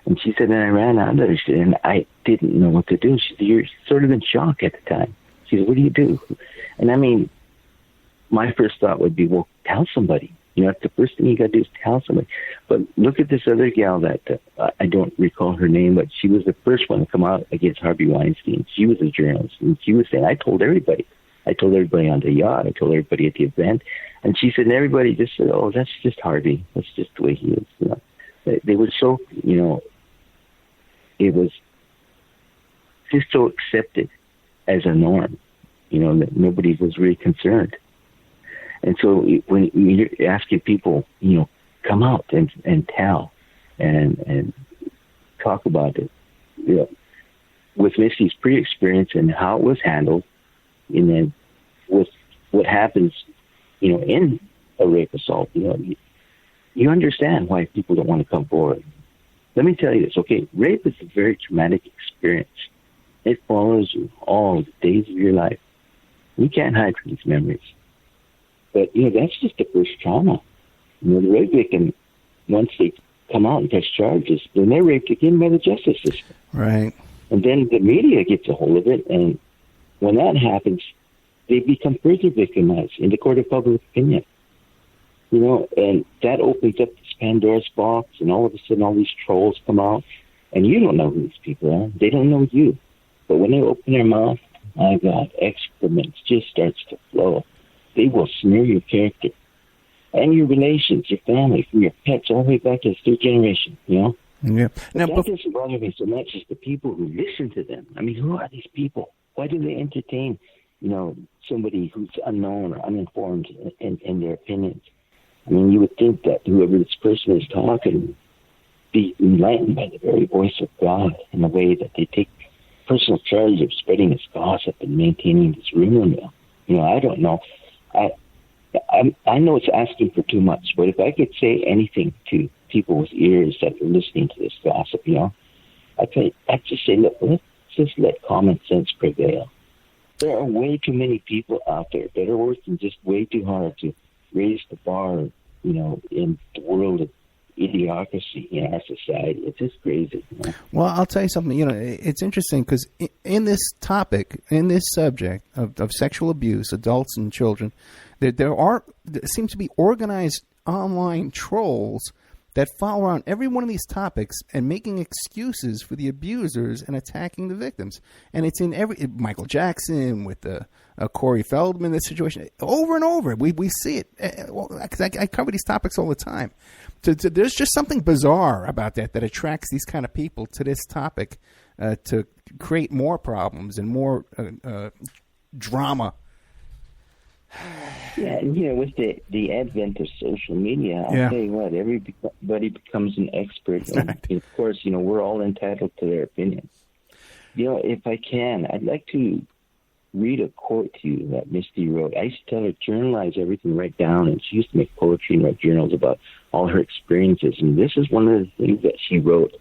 And she said, and I ran out there, she said, and I didn't know what to do. She said, you're sort of in shock at the time. She said, what do you do? And I mean, my first thought would be, well, tell somebody. That's the first thing you got to do is tell somebody. But look at this other gal that I don't recall her name, but she was the first one to come out against Harvey Weinstein. She was a journalist, and she was saying, I told everybody. I told everybody on the yacht. I told everybody at the event. And she said, and everybody just said, oh, that's just Harvey. That's just the way he is. They were so, it was just so accepted as a norm, that nobody was really concerned. And so when you're asking people, come out and tell and talk about it, with Misty's pre-experience and how it was handled, and then with what happens, in a rape assault, you understand why people don't want to come forward. Let me tell you this, okay? Rape is a very traumatic experience. It follows you all the days of your life. You can't hide from these memories. But, that's just the first trauma. The rape victim, once they come out and press charges, then they're raped again by the justice system. Right. And then the media gets a hold of it, and when that happens, they become further victimized in the court of public opinion. And that opens up this Pandora's box, and all of a sudden all these trolls come out, and you don't know who these people are. They don't know you. But when they open their mouth, my God, excrement just starts to flow. They will smear your character and your relations, your family, from your pets all the way back to the third generation, you know? Yeah. Now, that doesn't bother me so much as the people who listen to them. I mean, who are these people? Why do they entertain, you know, somebody who's unknown or uninformed in their opinions? I mean, you would think that whoever this person is talking be enlightened by the very voice of God in the way that they take personal charge of spreading this gossip and maintaining this rumor mill. You know, I don't know. I know it's asking for too much, but if I could say anything to people with ears that are listening to this gossip, you know, I'd just say, look, let's just let common sense prevail. There are way too many people out there that are working just way too hard to raise the bar, you know, in the world of idiocracy in our society. It's just crazy. You know? Well, I'll tell you something. You know, it's interesting because in this topic, in this subject of sexual abuse, adults and children, there seems to be organized online trolls that follow around every one of these topics and making excuses for the abusers and attacking the victims. And it's in every Michael Jackson with the Corey Feldman, this situation over and over. We see it. Because I cover these topics all the time. There's just something bizarre about that attracts these kind of people to this topic to create more problems and more drama. Yeah, and you know, with the advent of social media, I'll tell you what, everybody becomes an expert. And of course, you know, we're all entitled to their opinion. You know, if I can, I'd like to read a quote to you that Misty wrote. I used to tell her to journalize everything right down, and she used to make poetry and write journals about all her experiences. And this is one of the things that she wrote.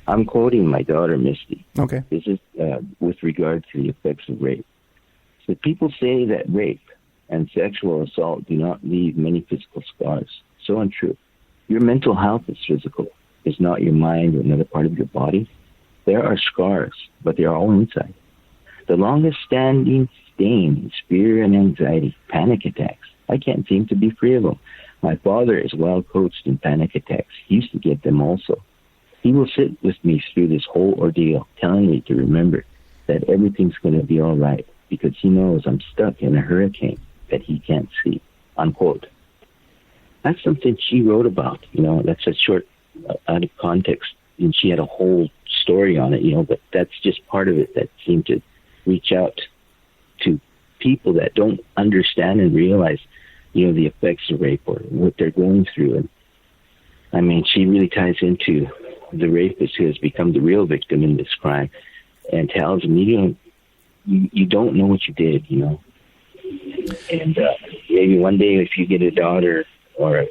I'm quoting my daughter, Misty. Okay. This is with regard to the effects of rape. So people say that rape and sexual assault do not leave many physical scars. So untrue. Your mental health is physical. It's not your mind or another part of your body. There are scars, but they are all inside. The longest standing stain is fear and anxiety, panic attacks. I can't seem to be free of them. My father is well coached in panic attacks. He used to get them also. He will sit with me through this whole ordeal, telling me to remember that everything's going to be all right, because he knows I'm stuck in a hurricane that he can't see, unquote. That's something she wrote about, you know, that's a short, out of context, and she had a whole story on it, you know, but that's just part of it that seemed to reach out to people that don't understand and realize, you know, the effects of rape or what they're going through. And I mean, she really ties into the rapist who has become the real victim in this crime and tells him, you don't know what you did, you know. And maybe one day if you get a daughter or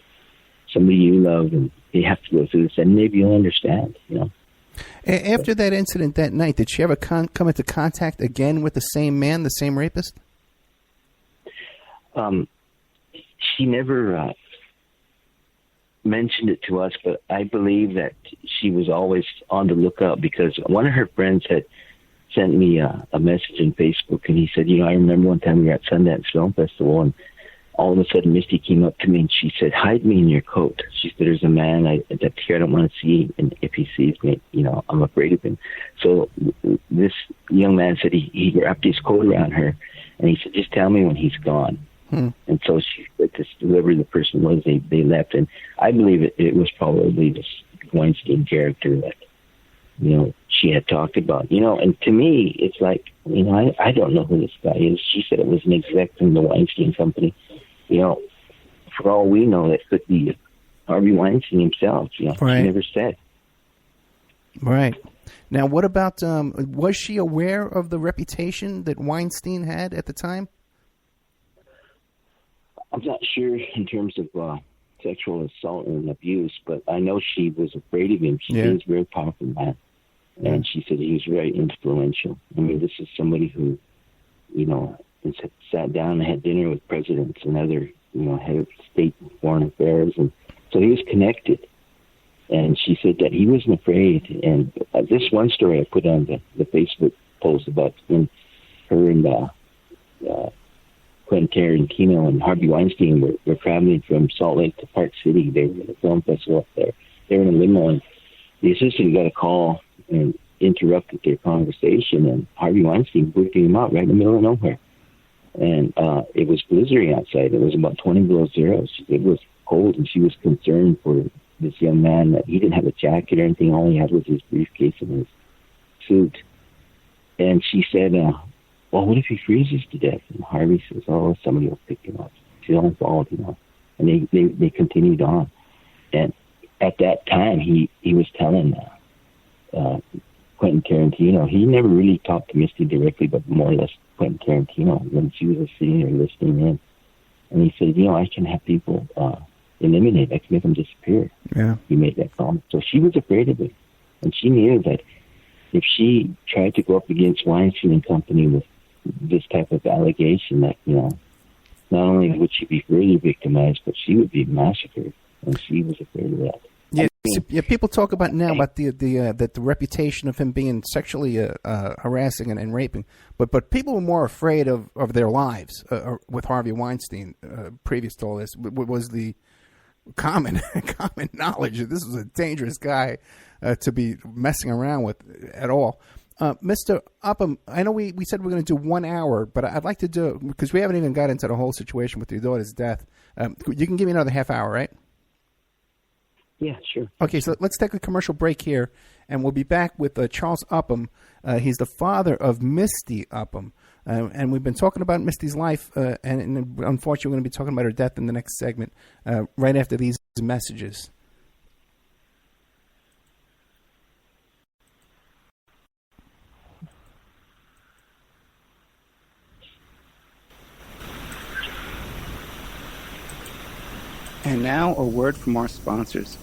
somebody you love and they have to go through this, then maybe you'll understand, you know. After that incident that night, did she ever come into contact again with the same man, the same rapist? She never mentioned it to us, but I believe that she was always on the lookout because one of her friends had sent me a message on Facebook, and he said, you know, I remember one time we were at Sundance Film Festival, and all of a sudden Misty came up to me and she said, hide me in your coat. She said, there's a man that's here I don't want to see, and if he sees me, you know, I'm afraid of him. So this young man said he wrapped his coat around her, and he said, just tell me when he's gone. And so she said, whoever the person was, they left. And I believe it was probably this Weinstein character that, you know, she had talked about, you know. And to me, it's like, you know, I don't know who this guy is. She said it was an exec from the Weinstein Company. You know, for all we know, it could be Harvey Weinstein himself. You know, right. She never said. Right. Now, what about, was she aware of the reputation that Weinstein had at the time? I'm not sure in terms of sexual assault and abuse, but I know she was afraid of him. She said he was a very powerful man. And she said he was very influential. I mean, this is somebody who, you know, sat down and had dinner with presidents and other, you know, head of state and foreign affairs. And so he was connected. And she said that he wasn't afraid. And this one story I put on the Facebook post about when her and Quentin Tarantino and Harvey Weinstein were traveling from Salt Lake to Park City. They were at a film festival up there. They were in a limo, and the assistant got a call, and interrupted their conversation, and Harvey Weinstein booted him out right in the middle of nowhere. And it was blizzarding outside. It was about 20 below zero. It was cold, and she was concerned for this young man that he didn't have a jacket or anything. All he had was his briefcase and his suit. And she said, well, what if he freezes to death? And Harvey says, oh, somebody will pick him up. It's his own fault, you know. And they continued on. And at that time, he was telling Quentin Tarantino, he never really talked to Misty directly, but more or less Quentin Tarantino, when she was sitting there listening in. And he said, you know, I can have people eliminate, I can make them disappear. Yeah. He made that comment. So she was afraid of it. And she knew that if she tried to go up against Weinstein and Company with this type of allegation, that, you know, not only would she be further victimized, but she would be massacred. And she was afraid of that. Yeah, people talk about now about the reputation of him being sexually harassing and raping, but people were more afraid of their lives with Harvey Weinstein previous to all this. Was the common knowledge that this was a dangerous guy to be messing around with at all. Mr. Upham, I know we said we're going to do 1 hour, but I'd like to do, because we haven't even got into the whole situation with your daughter's death. You can give me another half hour, right? Yeah, sure. Okay, so let's take a commercial break here, and we'll be back with Charles Upham. He's the father of Misty Upham, and we've been talking about Misty's life, and unfortunately we're going to be talking about her death in the next segment, right after these messages. And now a word from our sponsors.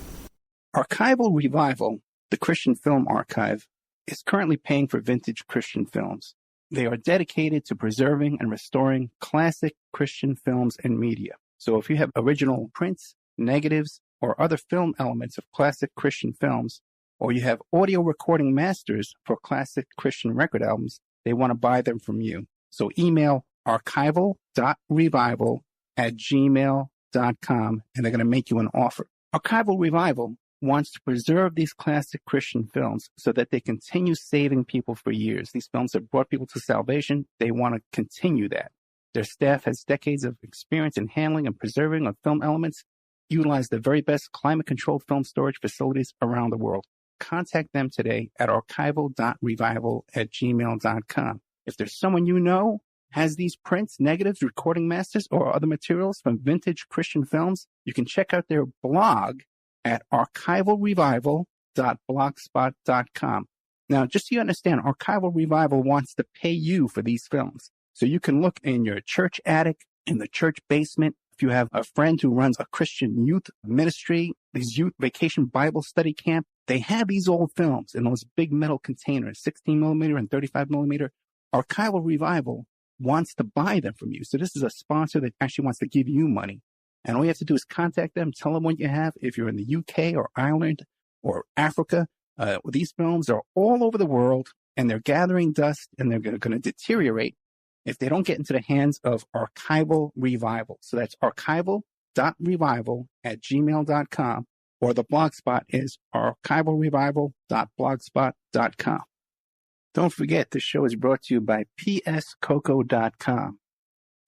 Archival Revival, the Christian Film Archive, is currently paying for vintage Christian films. They are dedicated to preserving and restoring classic Christian films and media. So if you have original prints, negatives, or other film elements of classic Christian films, or you have audio recording masters for classic Christian record albums, they want to buy them from you. So email archival.revival@gmail.com, and they're going to make you an offer. Archival Revival wants to preserve these classic Christian films so that they continue saving people for years. These films have brought people to salvation. They want to continue that. Their staff has decades of experience in handling and preserving of film elements, utilize the very best climate-controlled film storage facilities around the world. Contact them today at archival.revival@gmail.com. If there's someone you know has these prints, negatives, recording masters, or other materials from vintage Christian films, you can check out their blog at archivalrevival.blogspot.com. Now, just so you understand, Archival Revival wants to pay you for these films. So you can look in your church attic, in the church basement. If you have a friend who runs a Christian youth ministry, these youth vacation Bible study camp, they have these old films in those big metal containers, 16 millimeter and 35 millimeter. Archival Revival wants to buy them from you. So this is a sponsor that actually wants to give you money. And all you have to do is contact them, tell them what you have. If you're in the UK or Ireland or Africa, these films are all over the world, and they're gathering dust, and they're going to deteriorate if they don't get into the hands of Archival Revival. So that's archival.revival@gmail.com, or the blog spot is archivalrevival.blogspot.com. Don't forget, this show is brought to you by pscoco.com.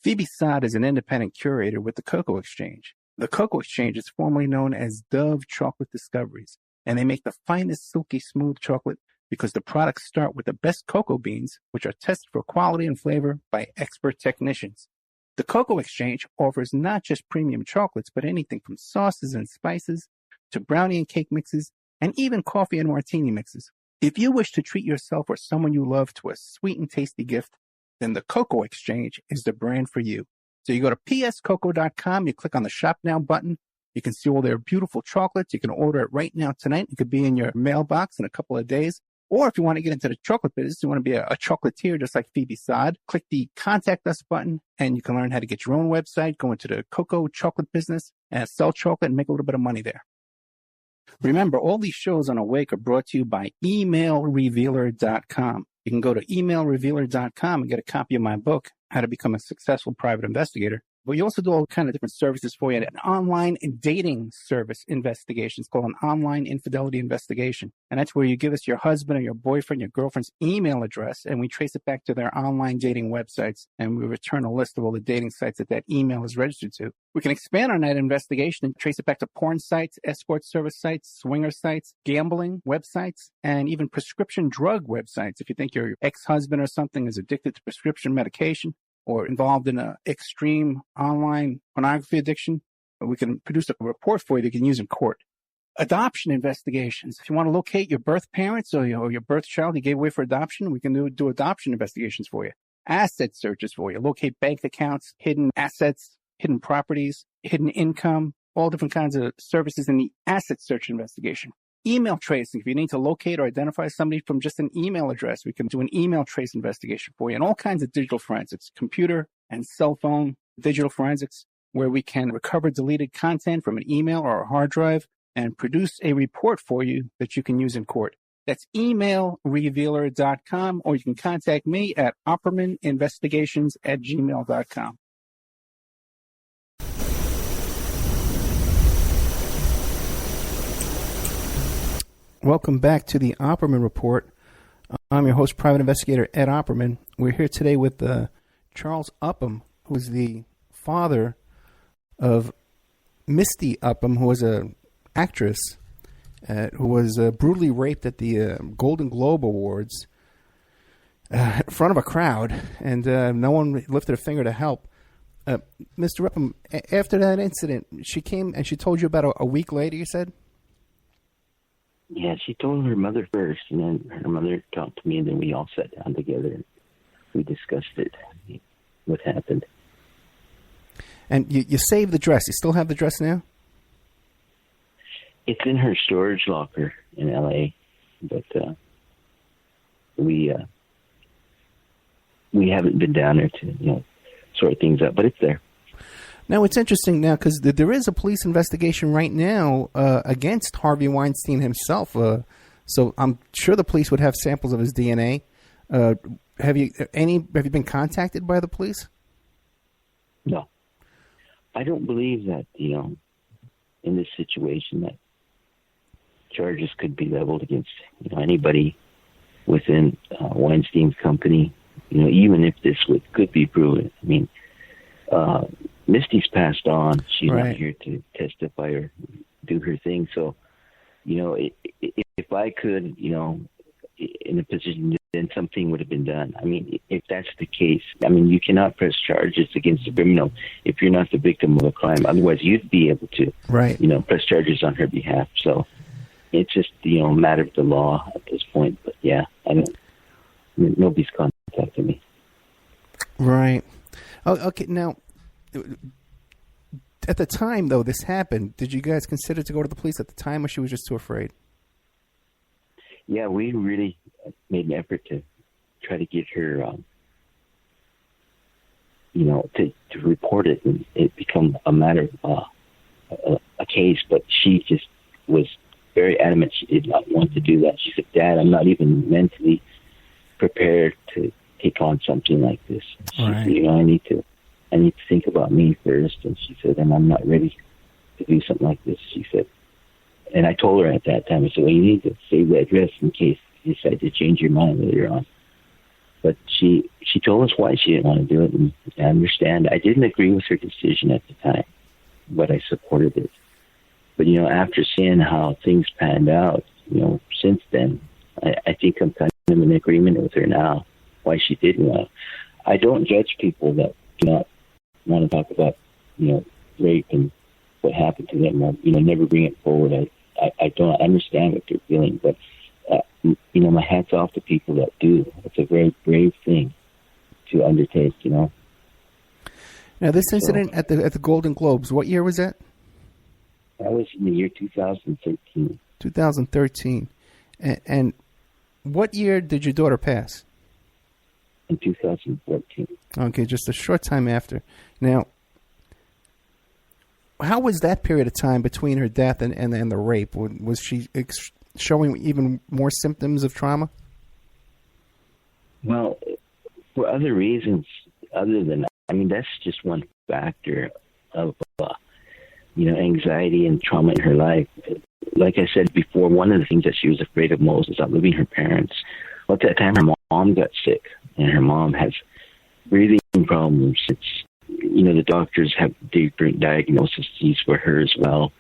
Phoebe Sod is an independent curator with the Cocoa Exchange. The Cocoa Exchange is formerly known as Dove Chocolate Discoveries, and they make the finest silky smooth chocolate because the products start with the best cocoa beans, which are tested for quality and flavor by expert technicians. The Cocoa Exchange offers not just premium chocolates, but anything from sauces and spices to brownie and cake mixes, and even coffee and martini mixes. If you wish to treat yourself or someone you love to a sweet and tasty gift, then the Cocoa Exchange is the brand for you. So you go to pscoco.com, you click on the Shop Now button. You can see all their beautiful chocolates. You can order it right now tonight. It could be in your mailbox in a couple of days. Or if you want to get into the chocolate business, you want to be a chocolatier just like Phoebe Sod, click the Contact Us button, and you can learn how to get your own website, go into the cocoa chocolate business, and sell chocolate and make a little bit of money there. Remember, all these shows on Awake are brought to you by emailrevealer.com. You can go to emailrevealer.com and get a copy of my book, How to Become a Successful Private Investigator. But we also do all kind of different services for you. An online dating service investigation. It's called an online infidelity investigation. And that's where you give us your husband or your boyfriend, your girlfriend's email address, and we trace it back to their online dating websites, and we return a list of all the dating sites that email is registered to. We can expand on that investigation and trace it back to porn sites, escort service sites, swinger sites, gambling websites, and even prescription drug websites. If you think your ex-husband or something is addicted to prescription medication, or involved in an extreme online pornography addiction, we can produce a report for you that you can use in court. Adoption investigations. If you want to locate your birth parents or your birth child you gave away for adoption, we can do adoption investigations for you. Asset searches for you. Locate bank accounts, hidden assets, hidden properties, hidden income, all different kinds of services in the asset search investigation. Email tracing. If you need to locate or identify somebody from just an email address, we can do an email trace investigation for you. And all kinds of digital forensics, computer and cell phone digital forensics, where we can recover deleted content from an email or a hard drive and produce a report for you that you can use in court. That's emailrevealer.com, or you can contact me at oppermaninvestigations@gmail.com. Welcome back to the Opperman Report. I'm your host, Private Investigator Ed Opperman. We're here today with Charles Upham, who is the father of Misty Upham, who was an actress who was brutally raped at the Golden Globe Awards in front of a crowd, and no one lifted a finger to help. Mr. Upham, after that incident, she came and she told you about a week later, you said? Yeah, she told her mother first, and then her mother talked to me, and then we all sat down together and we discussed it, what happened. And you saved the dress. You still have the dress now? It's in her storage locker in L.A., but we haven't been down there to sort things out, but it's there. Now, it's interesting now because there is a police investigation right now against Harvey Weinstein himself. So I'm sure the police would have samples of his DNA. Have you been contacted by the police? No. I don't believe that, in this situation that charges could be leveled against anybody within Weinstein's company, even if this could be proven. I mean, Misty's passed on. She's right. Not here to testify or do her thing. So, if I could, in a position, then something would have been done. I mean, if that's the case, you cannot press charges against a criminal if you're not the victim of a crime. Otherwise, you'd be able to, right. Press charges on her behalf. So it's just, a matter of the law at this point. But yeah, nobody's contacted me. Right. Oh, okay. Now, at the time, though, this happened, did you guys consider to go to the police at the time, or she was just too afraid? Yeah, we really made an effort to try to get her, to report it, and it become a matter of a case. But she just was very adamant she did not want to do that. She said, "Dad, I'm not even mentally prepared to take on something like this." She right. said, I need to think about me first. And she said, and I'm not ready to do something like this, she said. And I told her at that time, I said, well, you need to save the address in case you decide to change your mind later on. But she told us why she didn't want to do it, and I understand. I didn't agree with her decision at the time, but I supported it. But, after seeing how things panned out, since then, I think I'm kind of in agreement with her now, why she didn't want to. I don't judge people that do not want to talk about, rape and what happened to them, or, never bring it forward. I don't understand what they're feeling, but, my hat's off to people that do. It's a very brave thing to undertake, Now, this incident at the Golden Globes, what year was that? That was in the year 2013. 2013. And what year did your daughter pass? In 2014. Okay, just a short time after. Now, how was that period of time between her death and the rape? Was she showing even more symptoms of trauma? Well, for other reasons other than that, that's just one factor of, anxiety and trauma in her life. Like I said before, one of the things that she was afraid of most is outliving her parents. Well, at that time, her mom got sick, and her mom has breathing problems. The doctors have different diagnoses for her as well.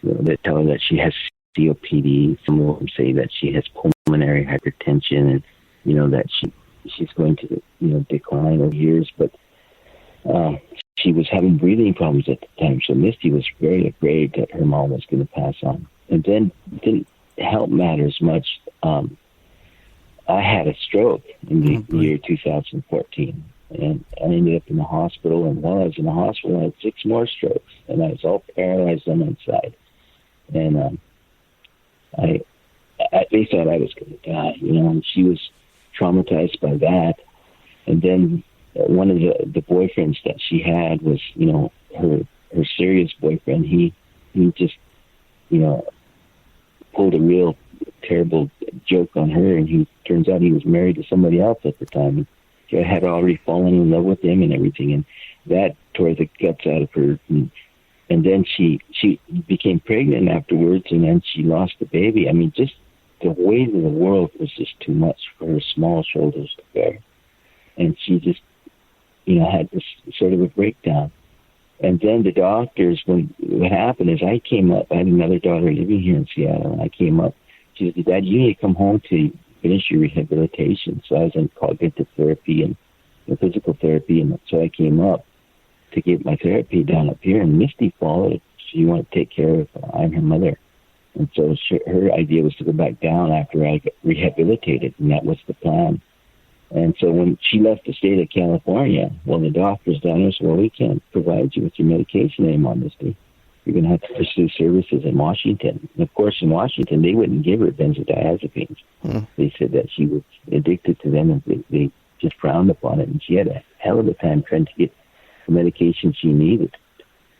They tell her that she has COPD. Some of them say that she has pulmonary hypertension, and that she's going to decline over years. But she was having breathing problems at the time, so Misty was very afraid that her mom was going to pass on. And then didn't help matters much. I had a stroke in the year 2014, and I ended up in the hospital. And while I was in the hospital, I had 6 more strokes, and I was all paralyzed on one side. And they thought I was going to die, and she was traumatized by that. And then one of the boyfriends that she had was, her serious boyfriend. He just, pulled a real terrible joke on her, and he turns out he was married to somebody else at the time. She had already fallen in love with him and everything, and that tore the guts out of her. And then she became pregnant afterwards, and then she lost the baby. I mean, just the weight of the world was just too much for her small shoulders to bear. And she just, had this sort of a breakdown. And then the doctors, what happened is I came up. I had another daughter living here in Seattle, and I came up. She said, "Dad, you need to come home to finish your rehabilitation." So I was in cognitive therapy and physical therapy, and so I came up to get my therapy done up here. And Misty followed. She wanted to take care of I'm her mother. And so her idea was to go back down after I got rehabilitated, and that was the plan. And so when she left the state of California, the doctors down there said, "Well, we can't provide you with your medication anymore, Misty. You're going to have to pursue services in Washington." And of course, in Washington, they wouldn't give her benzodiazepines. They said that she was addicted to them, and they just frowned upon it. And she had a hell of a time trying to get the medication she needed.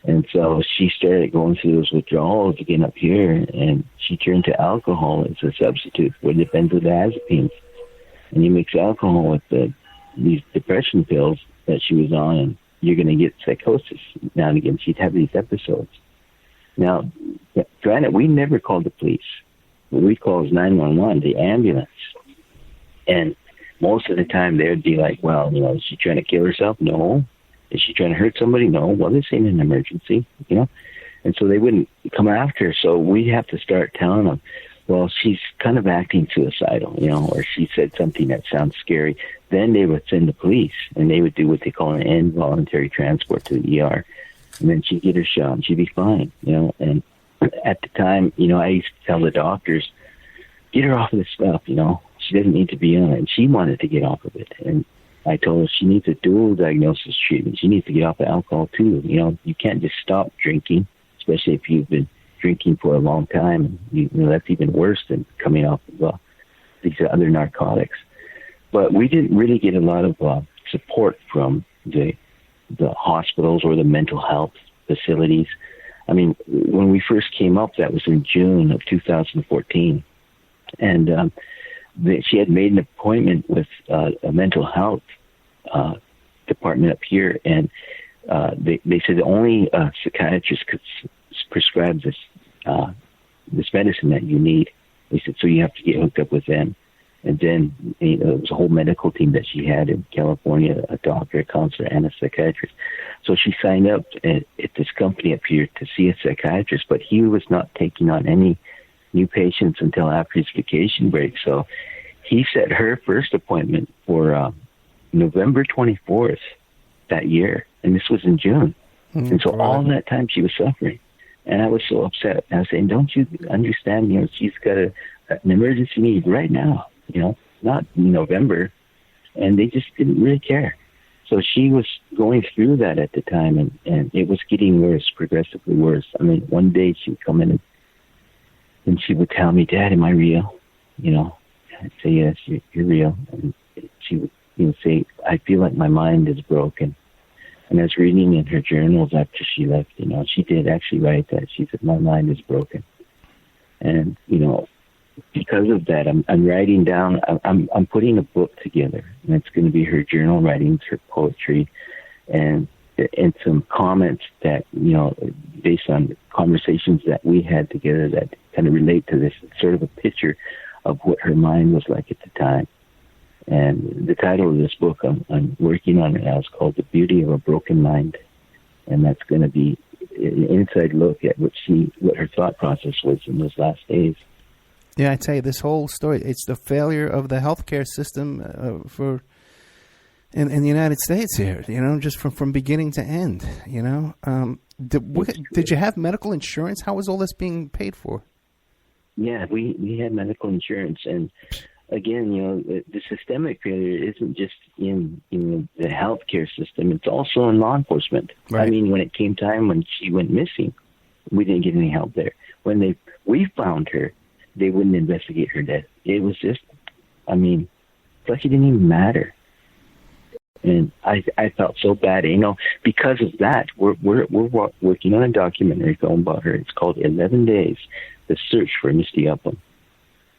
And so she started going through those withdrawals again up here, and she turned to alcohol as a substitute for the benzodiazepines. And you mix alcohol with these depression pills that she was on, and you're going to get psychosis now and again. She'd have these episodes. Now, granted, we never called the police. What we call is 911, the ambulance. And most of the time they would be like, "Well, is she trying to kill herself? No. Is she trying to hurt somebody? No. Well, this ain't an emergency, And so they wouldn't come after her. So we'd have to start telling them, "Well, she's kind of acting suicidal, or she said something that sounds scary." Then they would send the police, and they would do what they call an involuntary transport to the ER. And then she'd get her shot, and she'd be fine, And at the time, I used to tell the doctors, "Get her off of this stuff, She doesn't need to be on it." And she wanted to get off of it. And I told her she needs a dual diagnosis treatment. She needs to get off of alcohol, too. You can't just stop drinking, especially if you've been drinking for a long time. That's even worse than coming off of these other narcotics. But we didn't really get a lot of support from the hospitals or the mental health facilities. I mean, when we first came up, that was in June of 2014. And she had made an appointment with a mental health department up here, and they said only a psychiatrist could prescribe this medicine that you need. They said, so you have to get hooked up with them. And then it was a whole medical team that she had in California, a doctor, a counselor, and a psychiatrist. So she signed up at this company up here to see a psychiatrist, but he was not taking on any new patients until after his vacation break. So he set her first appointment for November 24th that year, and this was in June. And so all that time she was suffering. And I was so upset. I was saying, don't you understand, she's got an emergency need right now, not in November. And they just didn't really care. So she was going through that at the time, and it was getting worse, progressively worse. I mean, one day she would come in and she would tell me, "Dad, am I real?" I'd say, "Yes, you're real." And she would say, "I feel like my mind is broken." And I was reading in her journals after she left, she did actually write that. She said, "My mind is broken." And, because of that, I'm writing down, I'm putting a book together, and it's going to be her journal writings, her poetry. And and some comments that, based on conversations that we had together that kind of relate to this, sort of a picture of what her mind was like at the time. And the title of this book, I'm working on it now, is called The Beauty of a Broken Mind. And that's going to be an inside look at what her thought process was in those last days. Yeah, I tell you, this whole story, it's the failure of the healthcare system in the United States here, just from beginning to end, Did you have medical insurance? How was all this being paid for? Yeah, we had medical insurance. And again, the systemic failure isn't just in the healthcare system. It's also in law enforcement. Right. I mean, when it came time when she went missing, we didn't get any help there. When we found her, they wouldn't investigate her death. It was just, it's like it didn't even matter. And I felt so bad, because of that. We're working on a documentary film about her. It's called 11 Days: The Search for Misty Upham.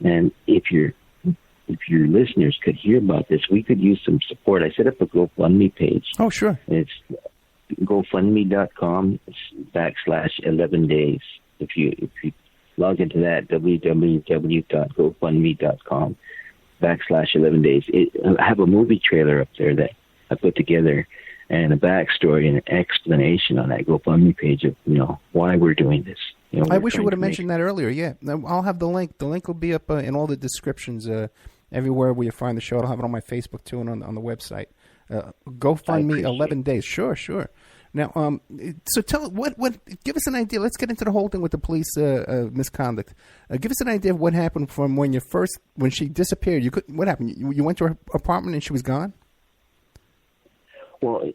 And if your listeners could hear about this, we could use some support. I set up a GoFundMe page. Oh, sure. It's GoFundMe.com/11 days. If you log into that, www.gofundme.com/11 days. I have a movie trailer up there that I put together, and a backstory and an explanation on that GoFundMe page of, why we're doing this. I wish you would have mentioned that earlier. Yeah, I'll have the link. The link will be up in all the descriptions everywhere where you find the show. I'll have it on my Facebook too and on the website. GoFundMe 11 days. Sure. Now, so tell what. Give us an idea. Let's get into the whole thing with the police misconduct. Give us an idea of what happened from when she disappeared. What happened? You went to her apartment and she was gone? Well,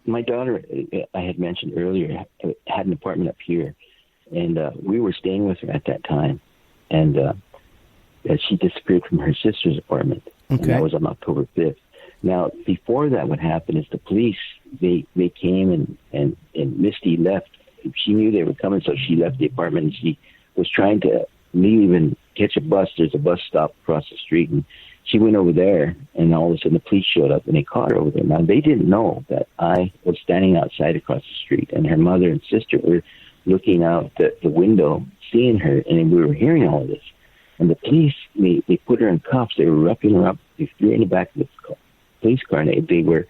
my daughter, I had mentioned earlier, had an apartment up here, and we were staying with her at that time, and she disappeared from her sister's apartment, and that was on October 5th. Now, before that, what happened is the police, they came and Misty left. She knew they were coming, so she left the apartment, and she was trying to leave and catch a bus. There's a bus stop across the street, and she went over there, and all of a sudden the police showed up, and they caught her over there. Now, they didn't know that I was standing outside across the street, and her mother and sister were looking out the window, seeing her, and we were hearing all of this. And the police, they put her in cuffs. They were roughing her up. They threw her in the back of the police car, and they were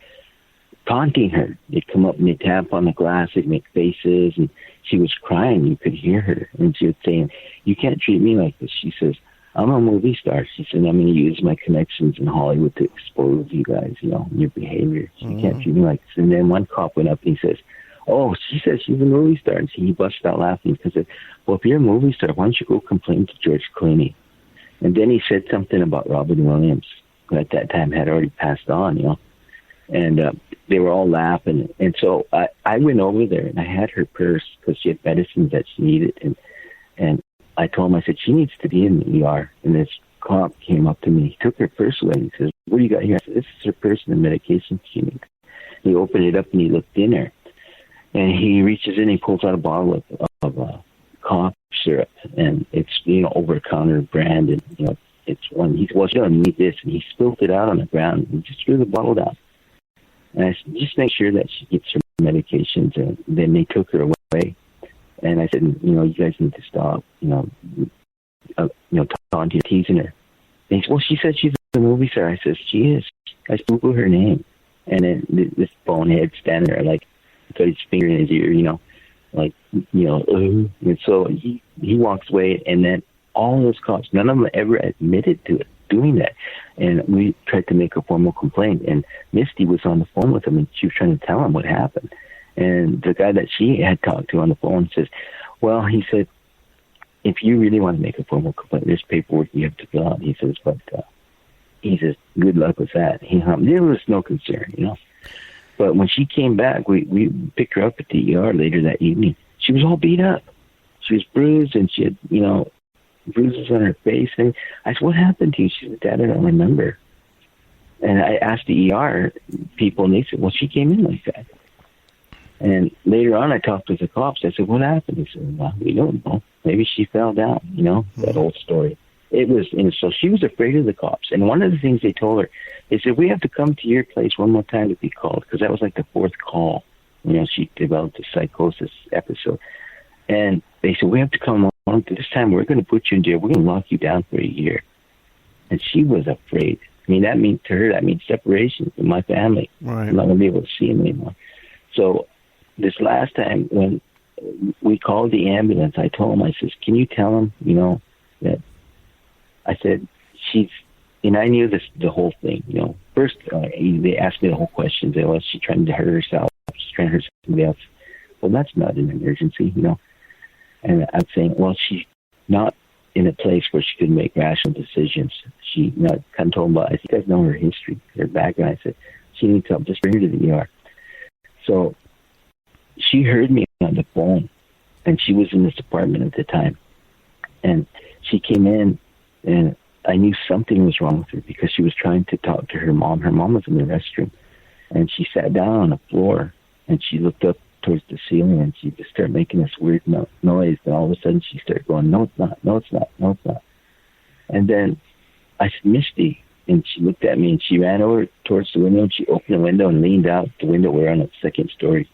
taunting her. They'd come up and they'd tap on the glass. They'd make faces, and she was crying. You could hear her, and she was saying, "You can't treat me like this." She says, "I'm a movie star." She said, "I'm going to use my connections in Hollywood to expose you guys, your behavior. So you can't treat me like this." And then one cop went up and he says, "Oh," she says, "she's a movie star." And he busted out laughing because he said, "Well, if you're a movie star, why don't you go complain to George Clooney?" And then he said something about Robin Williams, who at that time had already passed on, And they were all laughing. And so I went over there, and I had her purse because she had medicines that she needed. And I told him, I said, "She needs to be in the ER." And this cop came up to me. He took her purse away. He says, "What do you got here?" I said, "This is her purse and the medication she needs." He opened it up, and he looked in there. And he reaches in, he pulls out a bottle of cough syrup. And it's, over-the-counter brand. And, it's one. He said, "Well, you don't need this." And he spilled it out on the ground and just threw the bottle down. And I said, "Just make sure that she gets her medications." And then they took her away. And I said, "You guys need to stop, taunting, teasing her." And he said, "Well, she said she's a movie star." I says, "She is." I Google her name. And then this bonehead standing there, like, put his finger in his ear, And so he walks away, and then all those cops, none of them ever admitted to doing that. And we tried to make a formal complaint, and Misty was on the phone with him, and she was trying to tell him what happened. And the guy that she had talked to on the phone says, "Well," he said, "if you really want to make a formal complaint, there's paperwork you have to fill out." He says, "But he says, good luck with that." There was no concern, But when she came back, we picked her up at the ER later that evening. She was all beat up. She was bruised, and she had, bruises on her face. And I said, "What happened to you?" She said, "Dad, I don't remember." And I asked the ER people, and they said, "Well, she came in like that." And later on, I talked with the cops. I said, "What happened?" He said, "Well, we don't know. Maybe she fell down," that old story. It was, and so she was afraid of the cops. And one of the things they told her, they said, we have to come to your place one more time to be called, because that was like the fourth call. You know, she developed a psychosis episode. And they said, we have to come on. This time we're going to put you in jail. We're going to lock you down for a year. And she was afraid. I mean, that means to her, that means separation from my family. Right. I'm not going to be able to see him anymore. So this last time when we called the ambulance, I told him, I says, can you tell him, you know, that I said, and I knew the whole thing, you know. First, they asked me the whole question. They was she trying to hurt herself? She's trying to hurt somebody else. Well, that's not an emergency, you know. And I'm saying, well, she's not in a place where she could make rational decisions. She, you know, kind of told me, I think I know her history, her background. I said, she needs help. Just bring her to the ER. So she heard me on the phone, and she was in this apartment at the time. And she came in, and I knew something was wrong with her because she was trying to talk to her mom. Her mom was in the restroom, and she sat down on the floor, and she looked up towards the ceiling, and she just started making this weird noise. And all of a sudden, she started going, no, it's not, no, it's not, no, it's not. And then I said, Misty, and she looked at me, and she ran over towards the window, and she opened the window and leaned out the window. We're on a second-story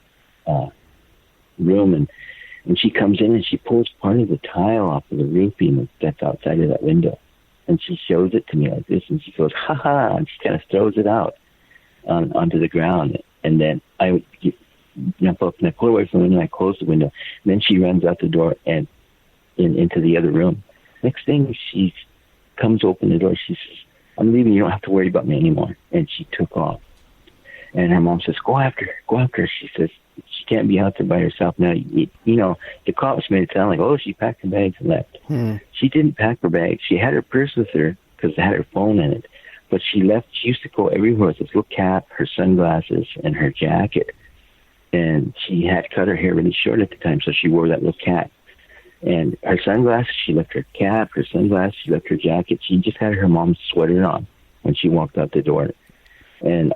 room, and she comes in, and she pulls part of the tile off of the roofing that's outside of that window. And she shows it to me like this, and she goes, ha-ha, and she kind of throws it out onto the ground. And then I jump up, and I pull away from the window, and I close the window. And then she runs out the door and into the other room. Next thing, she comes open the door. She says, I'm leaving. You don't have to worry about me anymore. And she took off. And her mom says, go after her. Go after her. She says, she can't be out there by herself. Now, you know, the cops made it sound like, oh, she packed her bags and left. She didn't pack her bags. She had her purse with her because it had her phone in it. But she left. She used to go everywhere with this little cap, her sunglasses, and her jacket. And she had cut her hair really short at the time, so she wore that little cap. And her sunglasses, she left her cap, her sunglasses, she left her jacket. She just had her mom's sweater on when she walked out the door. And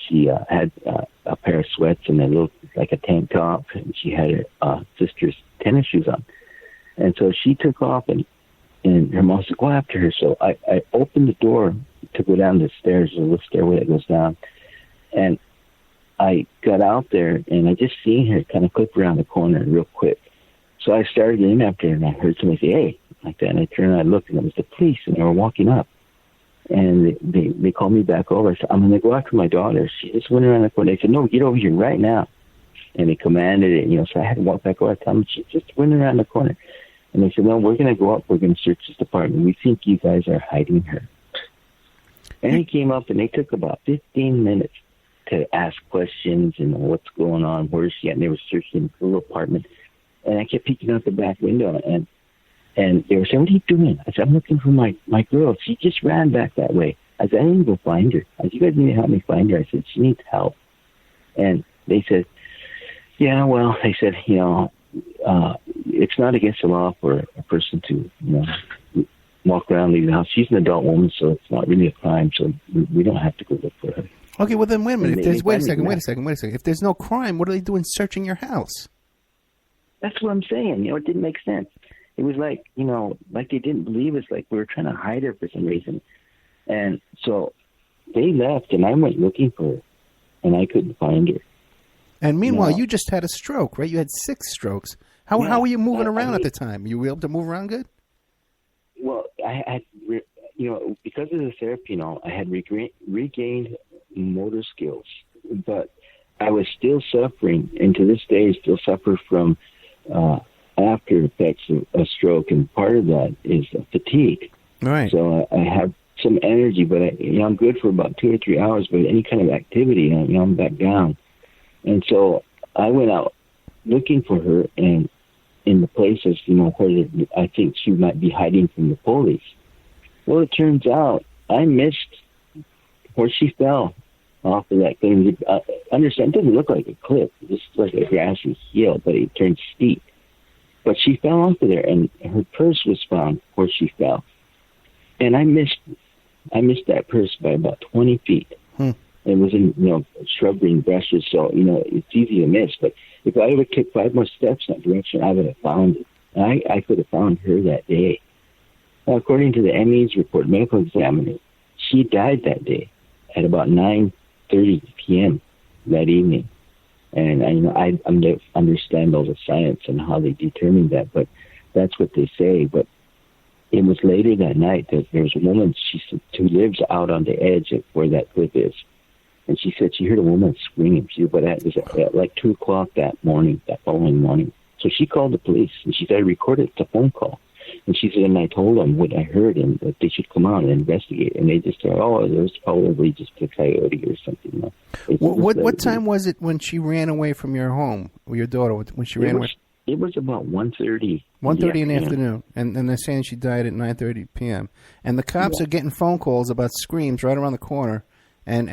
she had a pair of sweats and a little, like a tank top, and she had her sister's tennis shoes on. And so she took off, and her mom said, go after her. So I opened the door to go down the stairs, the little stairway that goes down. And I got out there, and I just seen her kind of clip around the corner real quick. So I started in after her, and I heard somebody say, hey, like that. And I turned and I looked, and it was the police, and they were walking up. And they called me back over. I said, I'm going to go after my daughter. She just went around the corner. They said, no, get over here right now. And they commanded it, you know, so I had to walk back over. I told them, she just went around the corner. And they said, well, we're going to go up. We're going to search this apartment. We think you guys are hiding her. And they came up, and they took about 15 minutes to ask questions and what's going on, where is she at? And they were searching the little apartment. And I kept peeking out the back window, and they were saying, what are you doing? I said, I'm looking for my girl. She just ran back that way. I said, I need to go find her. I said, you guys need to help me find her. I said, she needs help. And they said, yeah, well, they said, you know, it's not against the law for a person to, you know, walk around, leave the house. She's an adult woman, so it's not really a crime, so we don't have to go look for her. Okay, well then wait a minute. Wait a second. If there's no crime, what are they doing searching your house? That's what I'm saying. You know, it didn't make sense. It was like, you know, like they didn't believe us, like we were trying to hide her for some reason. And so they left, and I went looking for her, and I couldn't find her. And meanwhile, you just had a stroke, right? You had 6 strokes. How were you moving around at the time? You were able to move around good? Well, I had, you know, because of the therapy, you know, I had regained motor skills, but I was still suffering, and to this day, I still suffer from after effects of a stroke, and part of that is fatigue. Right. So I have some energy, but I'm good for about 2 or 3 hours. But any kind of activity, I'm back down. And so I went out looking for her, and in the places, you know, where I think she might be hiding from the police. Well, it turns out I missed where she fell off of that thing. Understand, it doesn't look like a cliff. It's just like a grassy hill, but it turns steep. But she fell off of there, and her purse was found where she fell. And I missed that purse by about 20 feet. It was in, you know, shrubbery and brushes, so, you know, it's easy to miss. But if I would take 5 more steps in that direction, I would have found it. I could have found her that day. Well, according to the ME's report, medical examiner, she died that day at about 9:30 p.m. that evening. And I understand all the science and how they determine that, but that's what they say. But it was later that night that there was a woman who lives out on the edge of where that cliff is. And she said she heard a woman screaming. But it was at like 2 o'clock that following morning. So she called the police, and she said, I recorded the phone call. And she said, and I told them what I heard, and that they should come out and investigate. And they just said, oh, it was probably just a coyote or something. What time was it when she ran away from your home, or your daughter, when she ran away? It was about 1:30. 1:30 in the afternoon, and they're saying she died at 9:30 p.m. And the cops are getting phone calls about screams right around the corner. And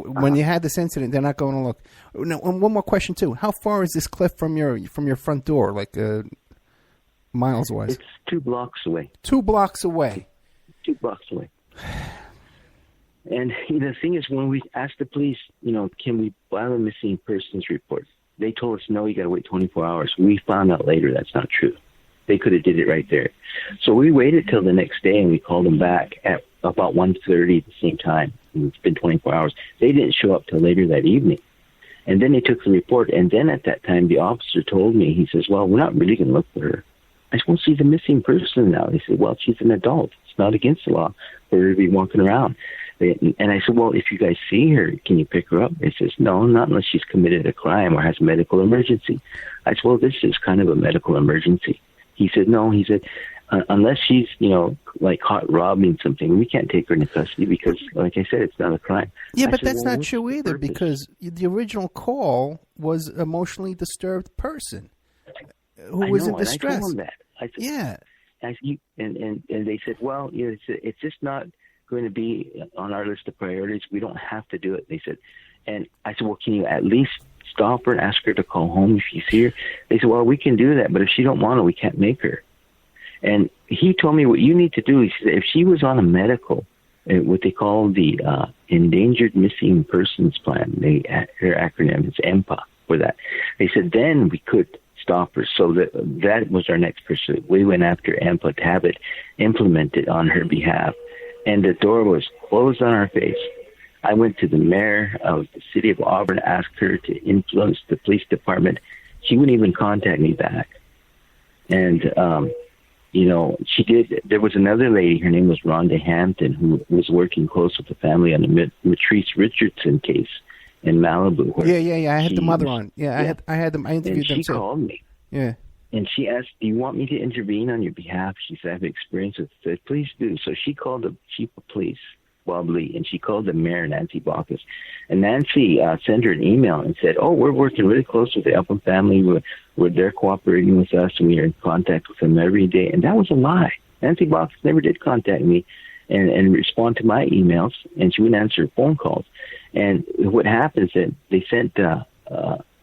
when you had this incident, they're not going to look. Now, one more question too: how far is this cliff from your front door? Like miles wise? It's 2 blocks away. 2 blocks away. 2 blocks away. And the thing is, when we asked the police, can we file a missing persons report? They told us, no, you got to wait 24 hours. We found out later that's not true. They could have did it right there. So we waited till the next day, and we called them back at about 1:30 at the same time. It's been 24 hours. They didn't show up till later that evening. And then they took the report, and then at that time, the officer told me, he says, well, we're not really going to look for her. I said, well, she's a missing person now. He said, well, she's an adult. It's not against the law for her to be walking around. And I said, well, if you guys see her, can you pick her up? He says, no, not unless she's committed a crime or has a medical emergency. I said, well, this is kind of a medical emergency. He said, no. He said, unless she's, like caught robbing something, we can't take her into custody because, like I said, it's not a crime. Yeah, but that's not true either, because the original call was emotionally disturbed person who was in distress. I told him that. I said, yeah. And they said, well, it's just not going to be on our list of priorities. We don't have to do it, they said. And I said, well, can you at least stop her and ask her to call home if you see her? They said, well, we can do that, but if she don't want to, we can't make her. And he told me what you need to do. He said, if she was on a medical, what they call the Endangered Missing Persons Plan, her acronym is EMPA for that. They said, then we could stop her. So that was our next pursuit. We went after EMPA to have it implemented on her behalf. And the door was closed on our face. I went to the mayor of the city of Auburn, asked her to influence the police department. She wouldn't even contact me back. And, she did. There was another lady, her name was Rhonda Hampton, who was working close with the family on the Matrice Richardson case in Malibu. Yeah. I had the mother on. I had them. I interviewed them too. She called me. Yeah. And she asked, do you want me to intervene on your behalf? She said, I have experience with it. I said, please do. So she called the chief of police, Bob Lee, and she called the mayor, Nancy Baucus. And Nancy sent her an email and said, oh, we're working really close with the Upham family. They're cooperating with us, and we are in contact with them every day. And that was a lie. Nancy Baucus never did contact me and respond to my emails, and she wouldn't answer phone calls. And what happened is that they sent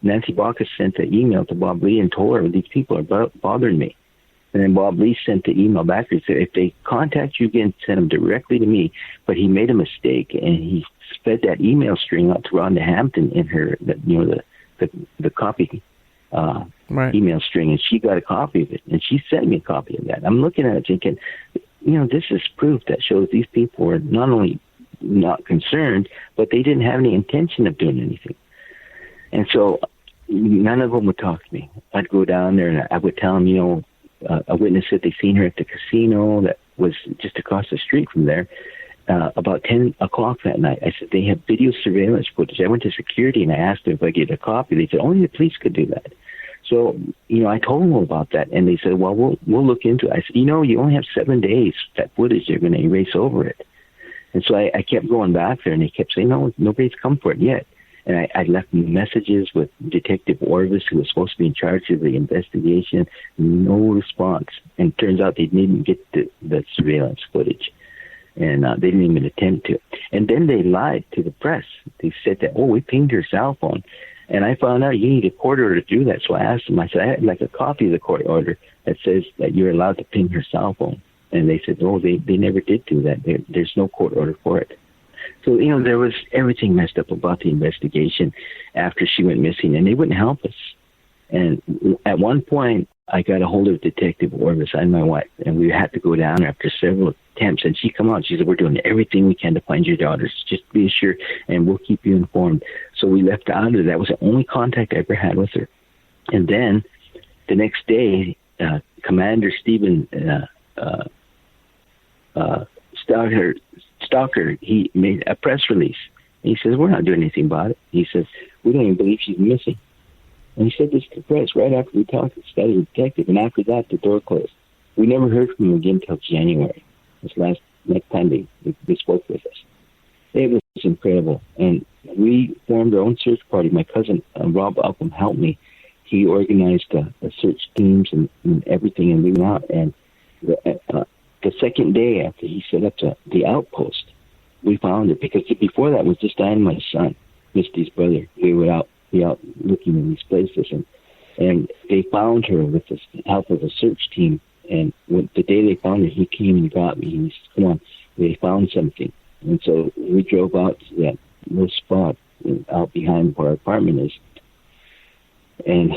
Nancy Baucus sent an email to Bob Lee and told her, these people are bothering me. And then Bob Lee sent the email back and said, if they contact you again, send them directly to me. But he made a mistake, and he fed that email string out to Rhonda Hampton in her, the copy email string, and she got a copy of it, and she sent me a copy of that. I'm looking at it thinking, this is proof that shows these people were not only not concerned, but they didn't have any intention of doing anything. And so none of them would talk to me. I'd go down there, and I would tell them, a witness said they seen her at the casino that was just across the street from there about 10 o'clock that night. I said, they have video surveillance footage. I went to security, and I asked them if I get a copy. They said, only the police could do that. So, I told them about that, and they said, well, we'll look into it. I said, you only have 7 days. That footage, they're going to erase over it. And so I kept going back there, and they kept saying, no, nobody's come for it yet. And I left messages with Detective Orvis, who was supposed to be in charge of the investigation. No response. And it turns out they didn't even get the surveillance footage. And they didn't even attempt to. And then they lied to the press. They said that, we pinged her cell phone. And I found out you need a court order to do that. So I asked them, I said, I had like a copy of the court order that says that you're allowed to ping her cell phone. And they said, they never did do that. There's no court order for it. So, there was everything messed up about the investigation after she went missing, and they wouldn't help us. And at one point, I got a hold of Detective Orvis and my wife, and we had to go down after several attempts. And she come out. She said, "We're doing everything we can to find your daughters. Just be assured, and we'll keep you informed." So we left out of it. That was the only contact I ever had with her. And then the next day, Commander Stephen Stalker, he made a press release. And he says, "We're not doing anything about it." He says, "We don't even believe she's missing." And he said this to the press right after we talked to the detective. And after that, the door closed. We never heard from him again until January. This next time they spoke with us. It was incredible. And we formed our own search party. My cousin, Rob Upham, helped me. He organized the search teams and everything, and we went out. And the second day after he set up the outpost, we found her. Because before that was just I and my son, Misty's brother. We would be out looking in these places. And they found her with the help of a search team. And the day they found her, he came and got me. And he said, "Come on, they found something." And so we drove out to that little spot out behind where our apartment is. And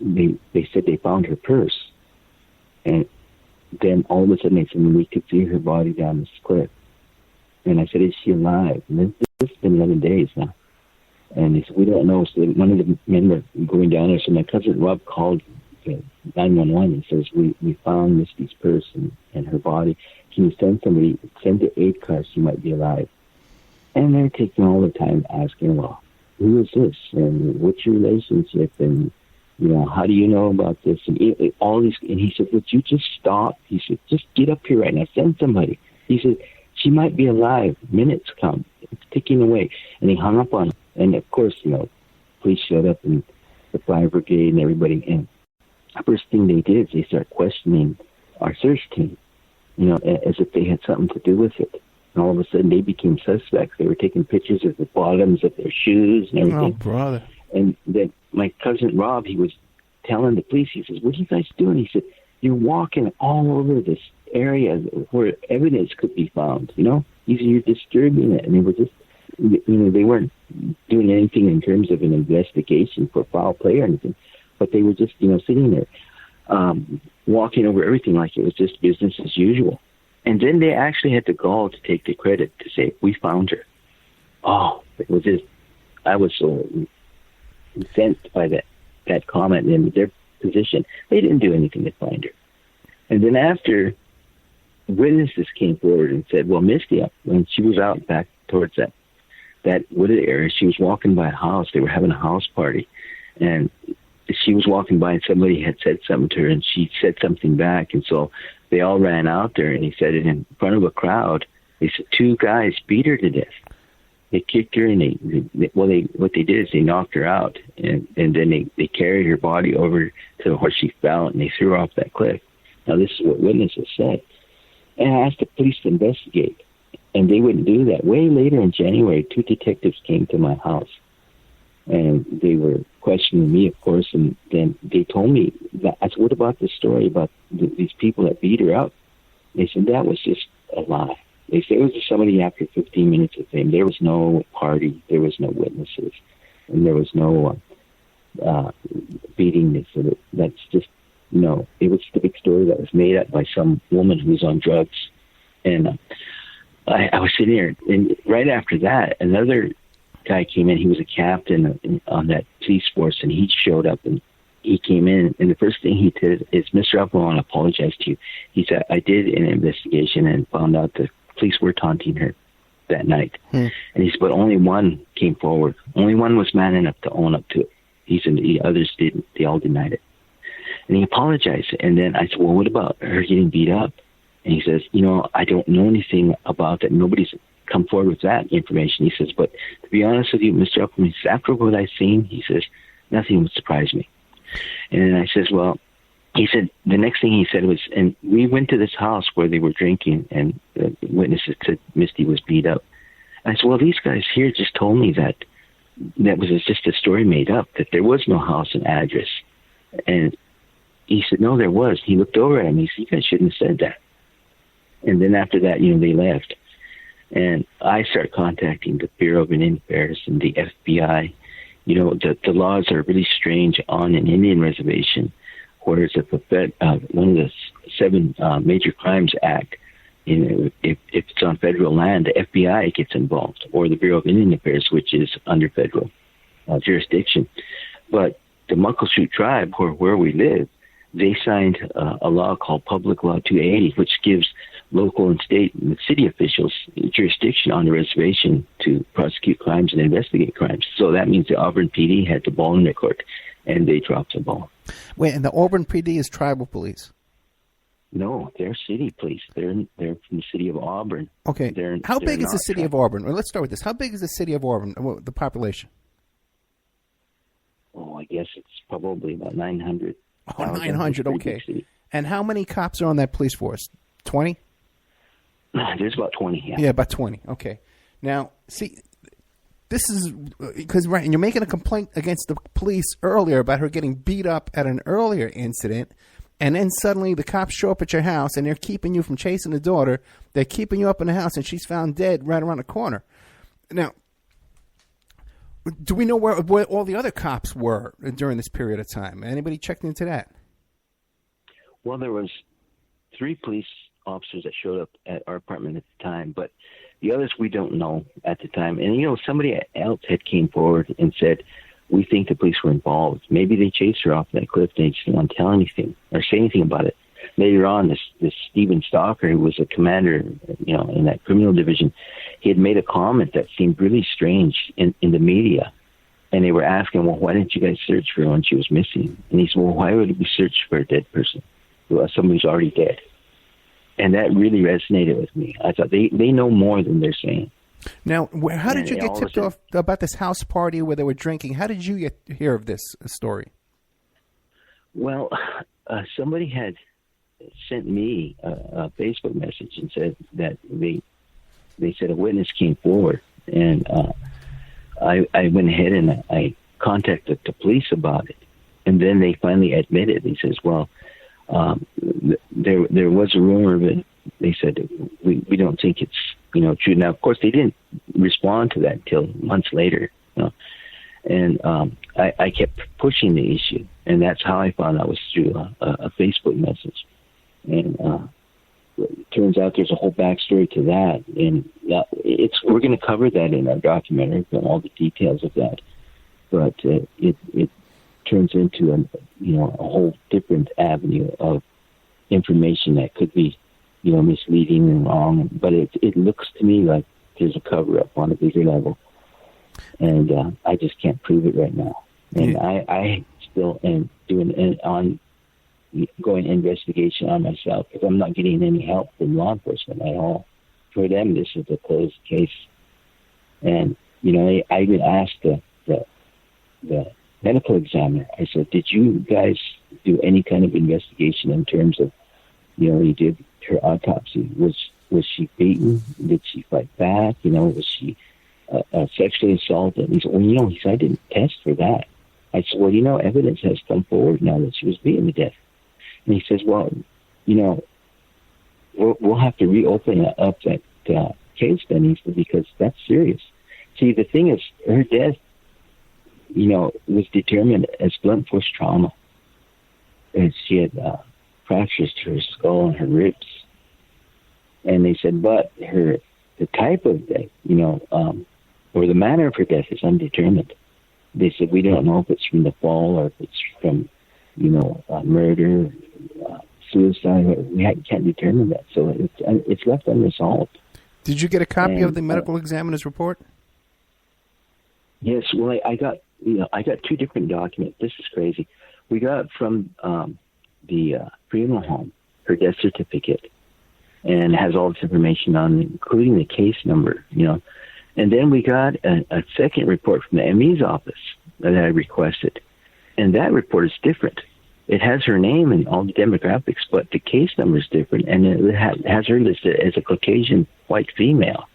they said they found her purse. And then all of a sudden they said we could see her body down this cliff. And I said, "Is she alive?" And this has been 11 days now. And they said, "We don't know." So one of the men were going down there. So my cousin Rob called 911 and says, we found Misty's purse and her body. Can you send the aid car, she might be alive. And they're taking all the time asking, "Well, who is this? And what's your relationship? And, how do you know about this?" And all these, and he said, "Would you just stop?" He said, "Just get up here right now. Send somebody." He said, "She might be alive. Minutes come. It's ticking away." And he hung up on him. And of course, police showed up and the fire brigade and everybody. And the first thing they did is they started questioning our search team, as if they had something to do with it. And all of a sudden they became suspects. They were taking pictures of the bottoms of their shoes and everything. Oh, brother. And then my cousin Rob, he was telling the police, he says, "What are you guys doing?" He said, "You're walking all over this area where evidence could be found, He said, "You're disturbing it." And they were just, they weren't doing anything in terms of an investigation for foul play or anything, but they were just, sitting there, walking over everything like it was just business as usual. And then they actually had the gall to take the credit to say, "We found her." Oh, it was just, I was so incensed by that comment and their position. They didn't do anything to find her. And then after, witnesses came forward and said, "Well, Misty, when she was out back towards that wooded area, she was walking by a house. They were having a house party. And she was walking by and somebody had said something to her and she said something back. And so they all ran out there and he said it in front of a crowd. They said 2 guys beat her to death. They kicked her and what they did is they knocked her out and then they carried her body over to where she fell and they threw her off that cliff." Now this is what witnesses said. And I asked the police to investigate. And they wouldn't do that. Way later in January, 2 detectives came to my house. And they were questioning me, of course. And then they told me, I said, "What about the story about these people that beat her up?" They said, "That was just a lie." They said it was just somebody after 15 minutes of fame. There was no party. There was no witnesses. And there was no beating this. So that's just, it was just a big story that was made up by some woman who was on drugs. And I was sitting there, and right after that, another guy came in. He was a captain on that police force, and he showed up, and he came in, and the first thing he did is, "Mr. Upham, I want to apologize to you." He said, "I did an investigation and found out the police were taunting her that night." And he said, "But only one came forward. Only one was man enough to own up to it." He said, "The others didn't. They all denied it." And he apologized. And then I said, "Well, what about her getting beat up?" And he says, "I don't know anything about that. Nobody's come forward with that information." He says, "But to be honest with you, Mr. Upham," he says, "after what I've seen," he says, "nothing would surprise me." And then I says, "Well," he said, the next thing he said was, and we went to this house where they were drinking, and the witnesses said Misty was beat up. And I said, "Well, these guys here just told me that was just a story made up, that there was no house and address." And he said, "No, there was." He looked over at him. He said, "You guys shouldn't have said that." And then after that, they left. And I started contacting the Bureau of Indian Affairs and the FBI. The laws are really strange on an Indian reservation. whereas if one of the 7 Major Crimes Act, if it's on federal land, the FBI gets involved, or the Bureau of Indian Affairs, which is under federal jurisdiction. But the Muckleshoot tribe, where we live, they signed a law called Public Law 280, which gives local and state and city officials jurisdiction on the reservation to prosecute crimes and investigate crimes. So that means the Auburn PD had the ball in their court, and they dropped the ball. Wait, and the Auburn PD is tribal police? No, they're city police. They're from the city of Auburn. Okay. How big is the city of Auburn? Well, let's start with this. How big is the city of Auburn, the population? Oh, I guess it's probably about 900. Oh, 900, okay. And how many cops are on that police force? 20? There's about 20, yeah. Yeah, about 20, okay. Now, see, this is because, right, and you're making a complaint against the police earlier about her getting beat up at an earlier incident, and then suddenly the cops show up at your house, and they're keeping you from chasing the daughter. They're keeping you up in the house, and she's found dead right around the corner. Now, do we know where all the other cops were during this period of time? Anybody checked into that? Well, there was 3 police officers that showed up at our apartment at the time, but the others we don't know at the time. And, somebody else had came forward and said, we think the police were involved. Maybe they chased her off that cliff and they just didn't want to tell anything or say anything about it. Later on, this Stephen Stalker, who was a commander, in that criminal division, he had made a comment that seemed really strange in the media. And they were asking, well, why didn't you guys search for her when she was missing? And he said, well, why would we search for a dead person? Somebody who's already dead. And that really resonated with me. I thought they know more than they're saying. Now, how did you get tipped off about this house party where they were drinking? How did you hear of this story? Well, somebody had sent me a Facebook message and said that they said a witness came forward. And I went ahead and I contacted the police about it. And then they finally admitted. He says, well, there was a rumor, but they said we don't think it's true. Now, of course, they didn't respond to that until months later. And I kept pushing the issue, and that's how I found out was through a Facebook message. And it turns out there's a whole backstory to that, and we're going to cover that in our documentary, and all the details of that. But it turns into a whole different avenue of information that could be misleading and wrong. But it looks to me like there's a cover up on a bigger level, and I just can't prove it right now. And I still am doing an ongoing investigation on myself because I'm not getting any help from law enforcement at all. For them, this is a closed case. And I even asked the medical examiner. I said, "Did you guys do any kind of investigation in terms of, you did her autopsy? Was she beaten? Did she fight back? Was she sexually assaulted?" And he said, "Well, he said, I didn't test for that." I said, "Well, evidence has come forward now that she was beaten to death." And he says, "Well, we'll have to reopen up that case then," because that's serious. See, the thing is, her death, was determined as blunt force trauma. And she had fractures to her skull and her ribs. And they said, but the type of death, or the manner of her death is undetermined. They said, we don't know if it's from the fall or if it's from, murder, suicide. We can't determine that. So it's left unresolved. Did you get a copy of the medical examiner's report? Yes. Well, I got 2 different documents. This is crazy. We got from the funeral home her death certificate, and has all this information on it, including the case number, And then we got a second report from the ME's office that I requested. And that report is different. It has her name and all the demographics, but the case number is different. And it has her listed as a Caucasian white female.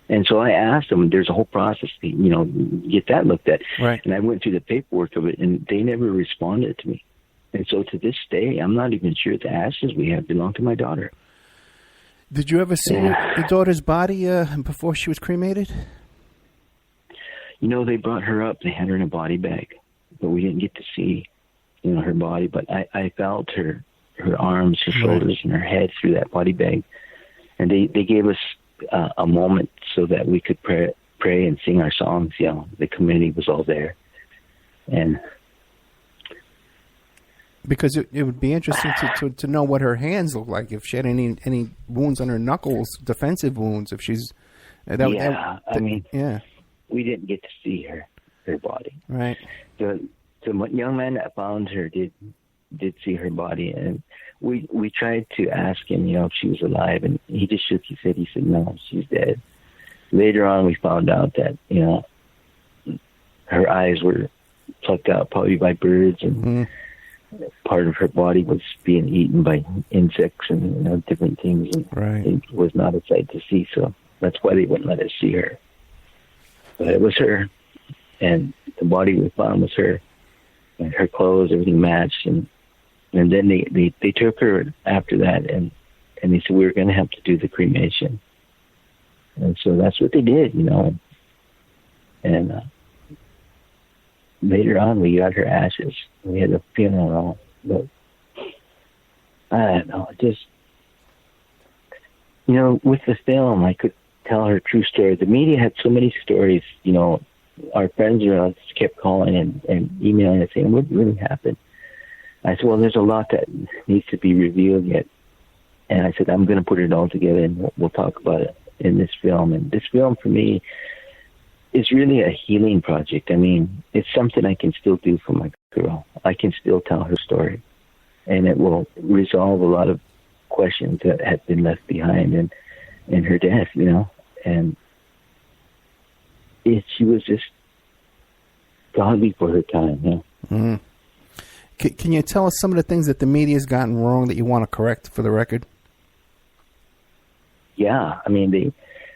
And so I asked them, there's a whole process to, get that looked at. Right. And I went through the paperwork of it, and they never responded to me. And so to this day, I'm not even sure the ashes we have belong to my daughter. Did you ever see the daughter's body before she was cremated? They brought her up. They had her in a body bag, but we didn't get to see her body, but I felt her arms, her shoulders, and her head through that body bag. And they gave us a moment so that we could pray and sing our songs. The community was all there. And because it would be interesting to know what her hands look like, if she had any wounds on her knuckles, defensive wounds, if she's... we didn't get to see her body. Right. The young man that found her did see her body, and we tried to ask him, if she was alive, and he just shook his head. He said, no, she's dead. Later on, we found out that, her eyes were plucked out probably by birds, and part of her body was being eaten by insects and different things. And right. It was not a sight to see, so that's why they wouldn't let us see her. But it was her, and the body we found was her, and her clothes, everything matched, and then they took her after that, and they said we were going to have to do the cremation, and so that's what they did, and later on we got her ashes. We had a funeral, but I don't know, just with the film, I could tell her true story. The media had so many stories, our friends around us kept calling and emailing us saying, what really happened? I said, well, there's a lot that needs to be revealed yet. And I said, I'm going to put it all together, and we'll talk about it in this film. And this film, for me, is really a healing project. I mean, it's something I can still do for my girl. I can still tell her story. And it will resolve a lot of questions that had been left behind in her death, And she was just gone before her time, Mm-hmm. Can you tell us some of the things that the media has gotten wrong that you want to correct for the record? Yeah, I mean, the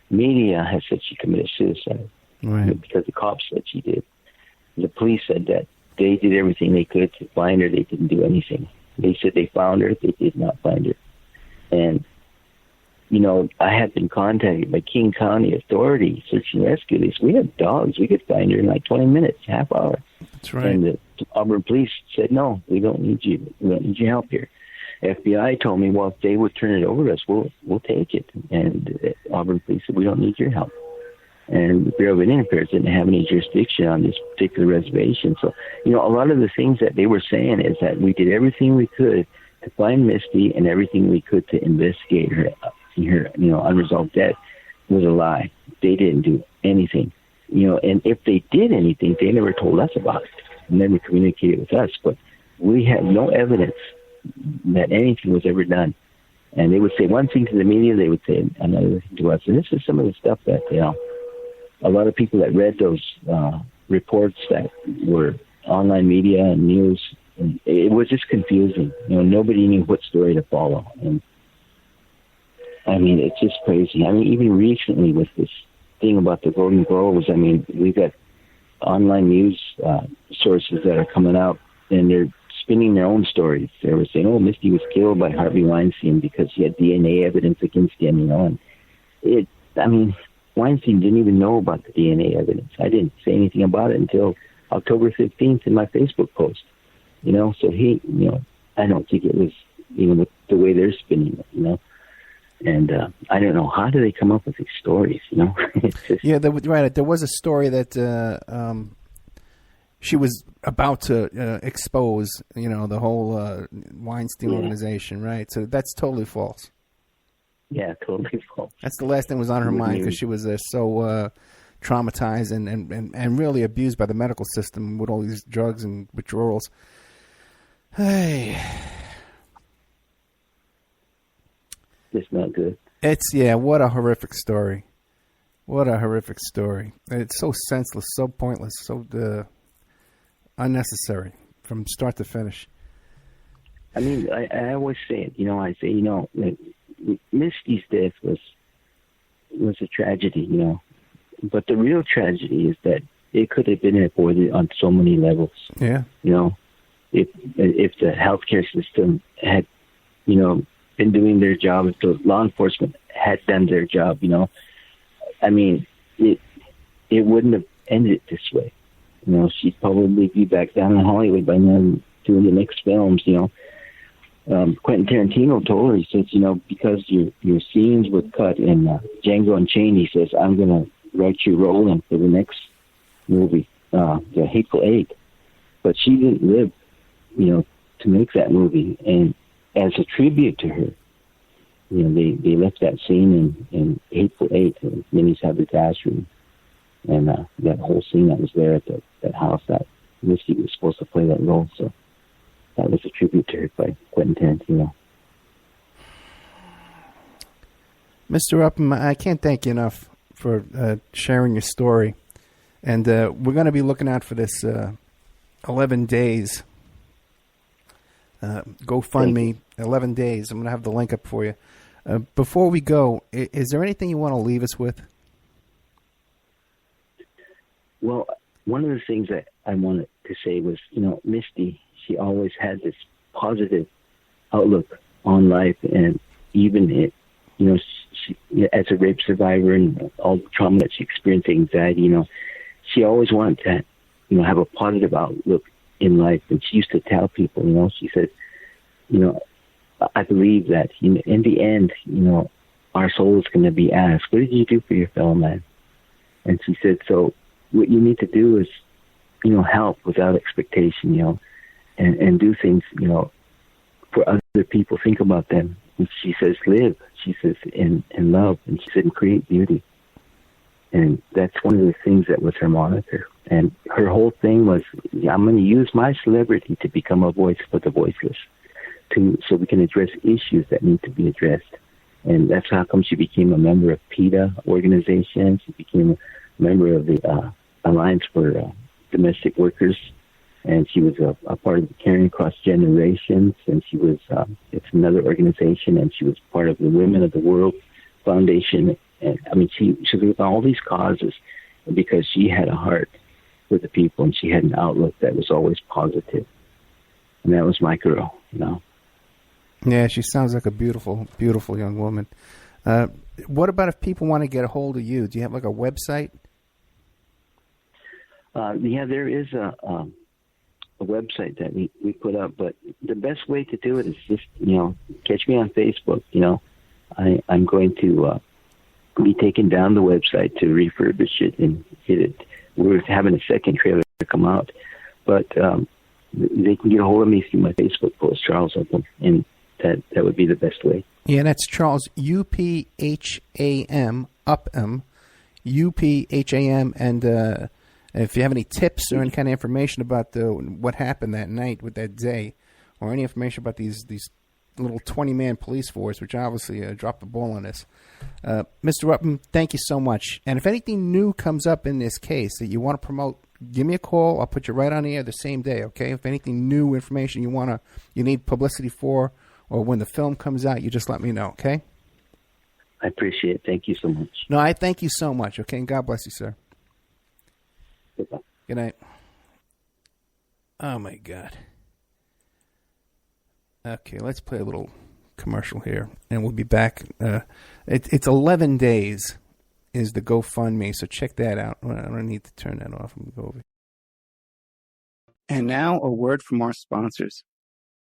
media has said she committed suicide, right, because the cops said she did. The police said that they did everything they could to find her. They didn't do anything. They said they found her. They did not find her. And, I had been contacted by King County Authority, search and rescue. They said, we have dogs. We could find her in like 20 minutes, half hour. That's right. And the Auburn police said, no, we don't need you. We don't need your help here. FBI told me, well, if they would turn it over to us, we'll take it. And Auburn police said, we don't need your help. And the Bureau of Indian Affairs didn't have any jurisdiction on this particular reservation. So, a lot of the things that they were saying is that we did everything we could to find Misty, and everything we could to investigate her unresolved death was a lie. They didn't do anything. And if they did anything, they never told us about it, never communicated with us. But we have no evidence that anything was ever done. And they would say one thing to the media, they would say another thing to us. And this is some of the stuff that, a lot of people that read those reports that were online media and news, and it was just confusing. Nobody knew what story to follow. And I mean, it's just crazy. I mean, even recently with this thing about the Golden Globes, I mean, we've got online news sources that are coming out, and they're spinning their own stories. They were saying, oh, Misty was killed by Harvey Weinstein because she had DNA evidence against him, and Weinstein didn't even know about the DNA evidence. I didn't say anything about it until October 15th in my Facebook post, so he, I don't think it was, with the way they're spinning it, And I don't know, how do they come up with these stories, It's just, yeah, right. There was a story that she was about to expose, the whole Weinstein organization, right? So that's totally false. Yeah, totally false. That's the last thing was on her mind, because she was so traumatized and really abused by the medical system with all these drugs and withdrawals. Hey. It's not good. What a horrific story. What a horrific story. It's so senseless, so pointless, so unnecessary from start to finish. I mean, I always say it, I say, Misty's death was a tragedy, but the real tragedy is that it could have been avoided on so many levels. Yeah. If the healthcare system had, been doing their job, if the law enforcement had done their job, I mean, it wouldn't have ended this way. She'd probably be back down in Hollywood by now, doing the next films, Quentin Tarantino told her, he says, because your scenes were cut in Django Unchained, he says, I'm going to write your role in for the next movie, The Hateful Eight. But she didn't live, to make that movie. And as a tribute to her, they left that scene in Hateful Eight, Minnie's Haberdashery. And that whole scene that was there at that house, that Misty was supposed to play that role. So that was a tribute to her by Quentin Tarantino. Mr. Upham, I can't thank you enough for sharing your story. And we're going to be looking out for this 11 days. GoFundMe, 11 days. I'm going to have the link up for you. Before we go, is there anything you want to leave us with? Well, one of the things that I wanted to say was, Misty, she always had this positive outlook on life, and even she, as a rape survivor and all the trauma that she experienced, anxiety, she always wanted to, have a positive outlook in life. And she used to tell people, she said, I believe that in the end, our soul is going to be asked, what did you do for your fellow man? And she said, so what you need to do is, help without expectation, and do things, for other people. Think about them. And she says, live. She says, in love. And she said, create beauty. And that's one of the things that was her moniker. And her whole thing was, I'm going to use my celebrity to become a voice for the voiceless, so we can address issues that need to be addressed. And that's how come she became a member of PETA organization. She became a member of the Alliance for Domestic Workers, and she was a part of the Caring Across Generations, and she was, it's another organization, and she was part of the Women of the World Foundation. And I mean, she was all these causes because she had a heart for the people, and she had an outlook that was always positive. And that was my girl, Yeah, she sounds like a beautiful, beautiful young woman. What about if people want to get a hold of you? Do you have like a website? Yeah, there is a website that we put up, but the best way to do it is just, catch me on Facebook. I'm going to be taking down the website to refurbish it and get it. We're having a second trailer to come out, but they can get a hold of me through my Facebook post, Charles Upham, and that would be the best way. Yeah, that's Charles, Upham, Upham, Upham, and if you have any tips or any kind of information about what happened that night with that day, or any information about these little 20-man police force, which obviously dropped the ball on this. Mr. Upham, thank you so much. And if anything new comes up in this case that you want to promote, give me a call. I'll put you right on the air the same day, okay? If anything new information you need publicity for, or when the film comes out, you just let me know, okay? I appreciate it. Thank you so much. No, I thank you so much, okay? And God bless you, sir. Goodbye. Good night. Oh, my God. Okay, let's play a little commercial here, and we'll be back. It's 11 days is the GoFundMe, so check that out. I don't need to turn that off. I'm going to go over. And now a word from our sponsors.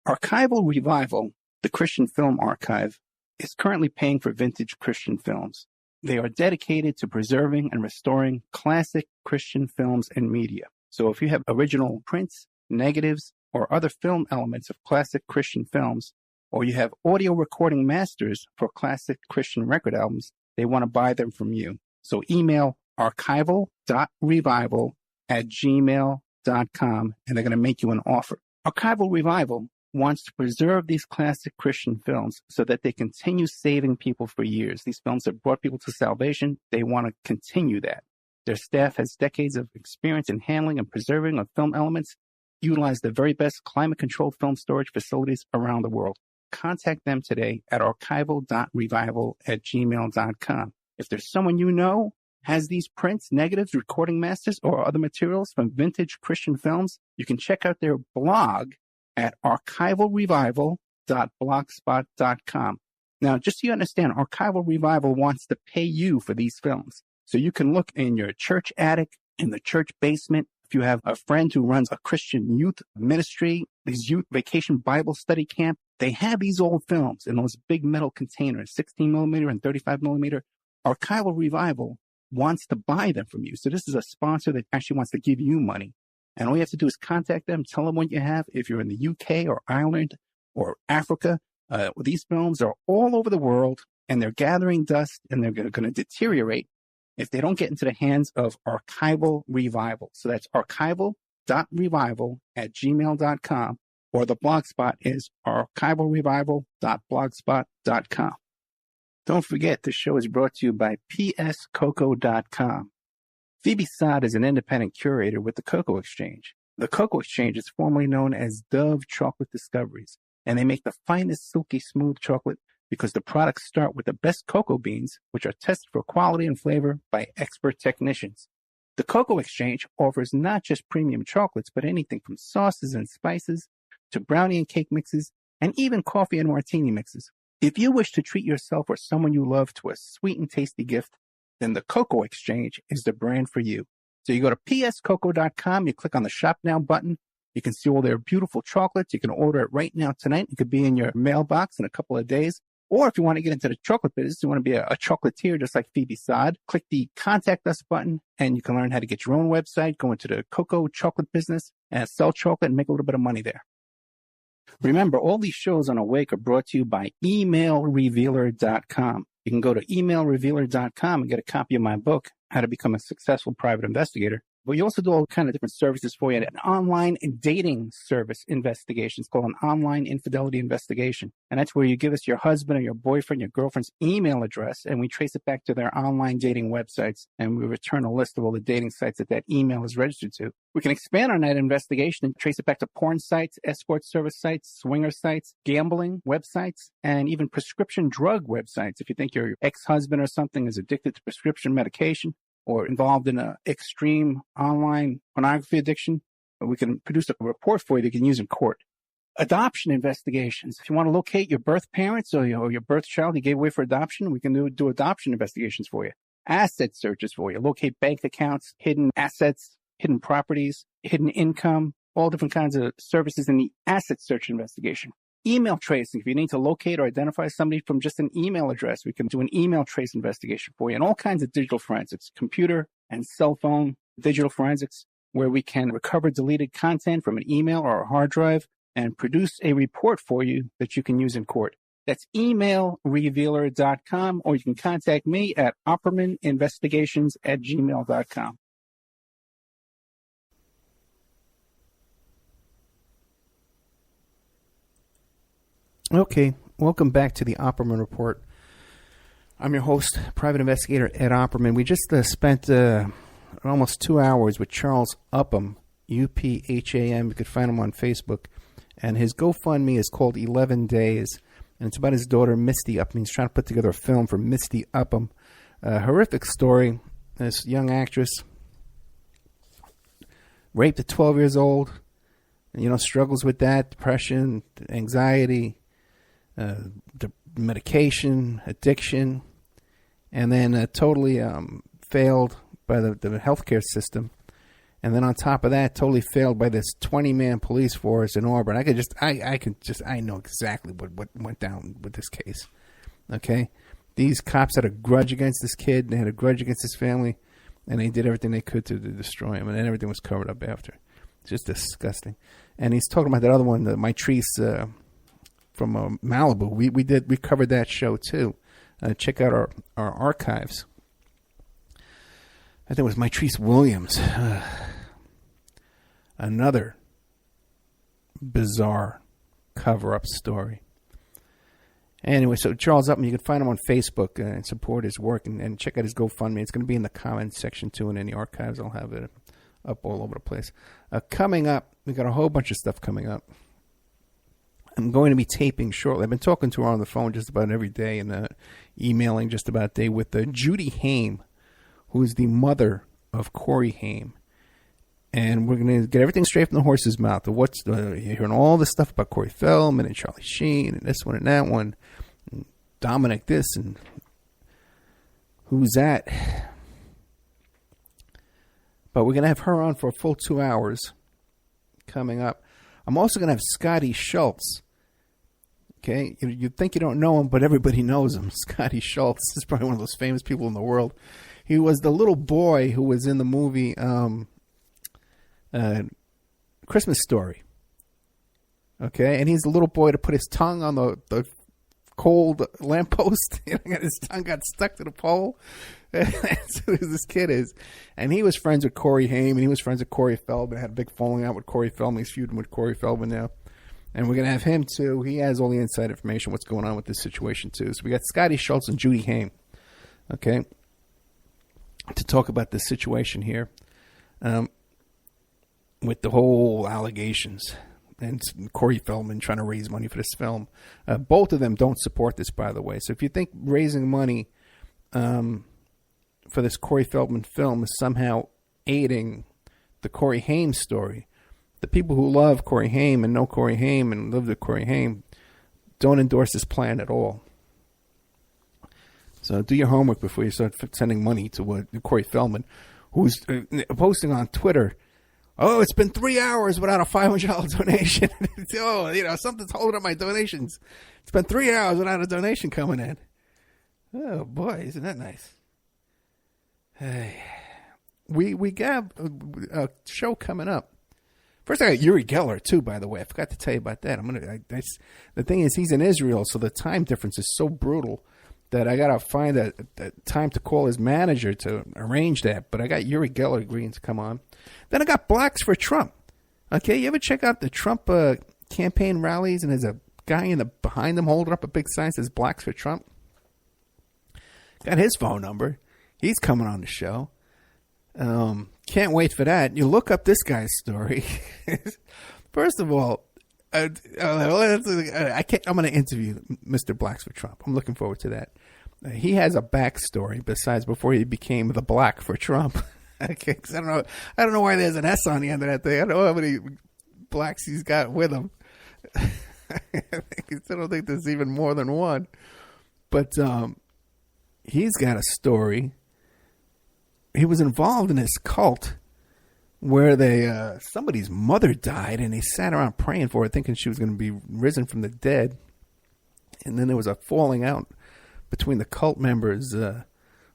Archival Revival, the Christian Film Archive, is currently paying for vintage Christian films. They are dedicated to preserving and restoring classic Christian films and media. So if you have original prints, negatives, or other film elements of classic Christian films, or you have audio recording masters for classic Christian record albums, they want to buy them from you. So email archival.revival@gmail.com, and they're going to make you an offer. Archival Revival wants to preserve these classic Christian films so that they continue saving people for years. These films have brought people to salvation. They want to continue that. Their staff has decades of experience in handling and preserving of film elements, utilize the very best climate-controlled film storage facilities around the world. Contact them today at archival.revival@gmail.com. If there's someone you know has these prints, negatives, recording masters, or other materials from vintage Christian films, you can check out their blog at archivalrevival.blogspot.com. Now, just so you understand, Archival Revival wants to pay you for these films. So you can look in your church attic, in the church basement, If you have a friend who runs a Christian youth ministry, these youth vacation Bible study camp, they have these old films in those big metal containers, 16 millimeter and 35 millimeter. Archival Revival wants to buy them from you. So this is a sponsor that actually wants to give you money. And all you have to do is contact them, tell them what you have. If you're in the UK or Ireland or Africa, these films are all over the world, and they're gathering dust, and they're going to deteriorate if they don't get into the hands of Archival Revival. So that's archival.revival@gmail.com, or the blog spot is archivalrevival.blogspot.com. Don't forget, this show is brought to you by pscoco.com. Phoebe Sod is an independent curator with the Cocoa Exchange. The Cocoa Exchange is formerly known as Dove Chocolate Discoveries, and they make the finest silky smooth chocolate because the products start with the best cocoa beans, which are tested for quality and flavor by expert technicians. The Cocoa Exchange offers not just premium chocolates, but anything from sauces and spices to brownie and cake mixes, and even coffee and martini mixes. If you wish to treat yourself or someone you love to a sweet and tasty gift, then the Cocoa Exchange is the brand for you. So you go to pscoco.com, you click on the Shop Now button. You can see all their beautiful chocolates. You can order it right now tonight. It could be in your mailbox in a couple of days. Or if you want to get into the chocolate business, you want to be a chocolatier just like Phoebe Sod, click the Contact Us button, and you can learn how to get your own website, go into the cocoa chocolate business, and sell chocolate and make a little bit of money there. Remember, all these shows on Awake are brought to you by emailrevealer.com. You can go to emailrevealer.com and get a copy of my book, How to Become a Successful Private Investigator. But you also do all kind of different services for you. An online dating service investigation. It's called an online infidelity investigation. And that's where you give us your husband or your boyfriend, your girlfriend's email address, and we trace it back to their online dating websites, and we return a list of all the dating sites that that email is registered to. We can expand on that investigation and trace it back to porn sites, escort service sites, swinger sites, gambling websites, and even prescription drug websites. If you think your ex-husband or something is addicted to prescription medication, or involved in an extreme online pornography addiction, we can produce a report for you that you can use in court. Adoption investigations. If you want to locate your birth parents or your birth child you gave away for adoption, we can do adoption investigations for you. Asset searches for you. Locate bank accounts, hidden assets, hidden properties, hidden income, all different kinds of services in the asset search investigation. Email tracing. If you need to locate or identify somebody from just an email address, we can do an email trace investigation for you, and all kinds of digital forensics, computer and cell phone digital forensics, where we can recover deleted content from an email or a hard drive and produce a report for you that you can use in court. That's emailrevealer.com, or you can contact me at oppermaninvestigations@gmail.com. Okay, welcome back to the Opperman Report. I'm your host, Private Investigator Ed Opperman. We just spent almost 2 hours with Charles Upham, Upham. You could find him on Facebook. And his GoFundMe is called 11 Days. And it's about his daughter, Misty Upham. He's trying to put together a film for Misty Upham. A horrific story. This young actress raped at 12 years old. And, struggles with that, depression, anxiety, the medication, addiction, and then totally failed by the healthcare system. And then on top of that, totally failed by this 20-man police force in Auburn. I know exactly what went down with this case. Okay? These cops had a grudge against this kid. They had a grudge against his family, and they did everything they could to destroy him. And then everything was covered up after. It's just disgusting. And he's talking about that other one, Mitrice from Malibu. We covered that show too. Check out our archives. I think it was Mitrice Williams. Another bizarre cover-up story. Anyway, so Charles Upham, you can find him on Facebook and support his work, and check out his GoFundMe. It's going to be in the comments section too, and in the archives. I'll have it up all over the place. Coming up, we got a whole bunch of stuff coming up. I'm going to be taping shortly. I've been talking to her on the phone just about every day and emailing just about day with Judy Haim, who is the mother of Corey Haim. And we're going to get everything straight from the horse's mouth. You're hearing all this stuff about Corey Feldman and Charlie Sheen and this one and that one. And Dominic this and who's that. But we're going to have her on for a full 2 hours coming up. I'm also going to have Scotty Schultz. Okay, you think you don't know him, but everybody knows him. Scotty Schultz is probably one of those famous people in the world. He was the little boy who was in the movie Christmas Story. Okay, and he's the little boy to put his tongue on the cold lamppost. His tongue got stuck to the pole. That's who this kid is. And he was friends with Corey Haim, and he was friends with Corey Feldman. Had a big falling out with Corey Feldman. He's feuding with Corey Feldman now. And we're going to have him, too. He has all the inside information, what's going on with this situation, too. So we got Scotty Schultz and Judy Haim, okay, to talk about this situation here with the whole allegations. And Corey Feldman trying to raise money for this film. Both of them don't support this, by the way. So if you think raising money for this Corey Feldman film is somehow aiding the Corey Haim story, the people who love Corey Haim and know Corey Haim and live with Corey Haim don't endorse this plan at all. So do your homework before you start sending money to Corey Feldman, who's posting on Twitter, "Oh, it's been 3 hours without a $500 donation." Oh, something's holding up my donations. It's been 3 hours without a donation coming in. Oh, boy, isn't that nice? Hey, we got a show coming up. First, I got Uri Geller, too, by the way. I forgot to tell you about that. The thing is, he's in Israel, so the time difference is so brutal that I got to find a time to call his manager to arrange that. But I got Uri Geller agreeing to come on. Then I got Blacks for Trump. Okay, you ever check out the Trump campaign rallies, and there's a guy behind them holding up a big sign that says Blacks for Trump? Got his phone number. He's coming on the show. Can't wait for that. You look up this guy's story. First of all, I'm going to interview Mr. Blacks for Trump. I'm looking forward to that. He has a backstory besides before he became the Black for Trump. Okay, 'cause I don't know why there's an S on the end of that thing. I don't know how many blacks he's got with him. I don't think there's even more than one. But he's got a story. He was involved in this cult where somebody's mother died, and they sat around praying for her, thinking she was going to be risen from the dead. And then there was a falling out between the cult members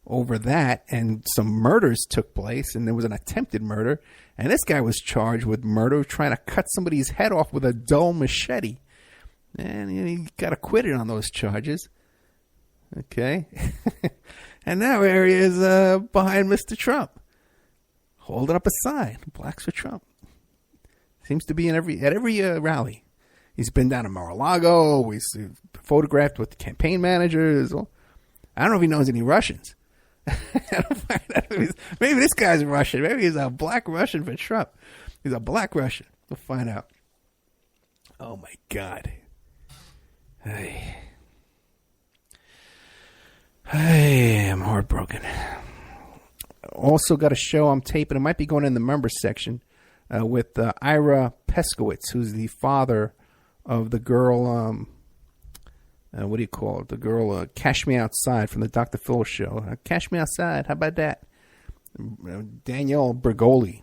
over that, and some murders took place, and there was an attempted murder. And this guy was charged with murder, trying to cut somebody's head off with a dull machete. And he got acquitted on those charges. Okay. And now here he is behind Mr. Trump, holding up a sign, Blacks for Trump. Seems to be at every rally. He's been down in Mar-a-Lago. He's photographed with the campaign managers. I don't know if he knows any Russians. Maybe this guy's Russian. Maybe he's a black Russian for Trump. He's a black Russian. We'll find out. Oh, my God. Hey, I'm heartbroken. Also got a show I'm taping. It might be going in the members section with Ira Peskowitz, who's the father of the girl, what do you call it? The girl, Cash Me Outside from the Dr. Phil show. Cash Me Outside. How about that? Danielle Bergoli.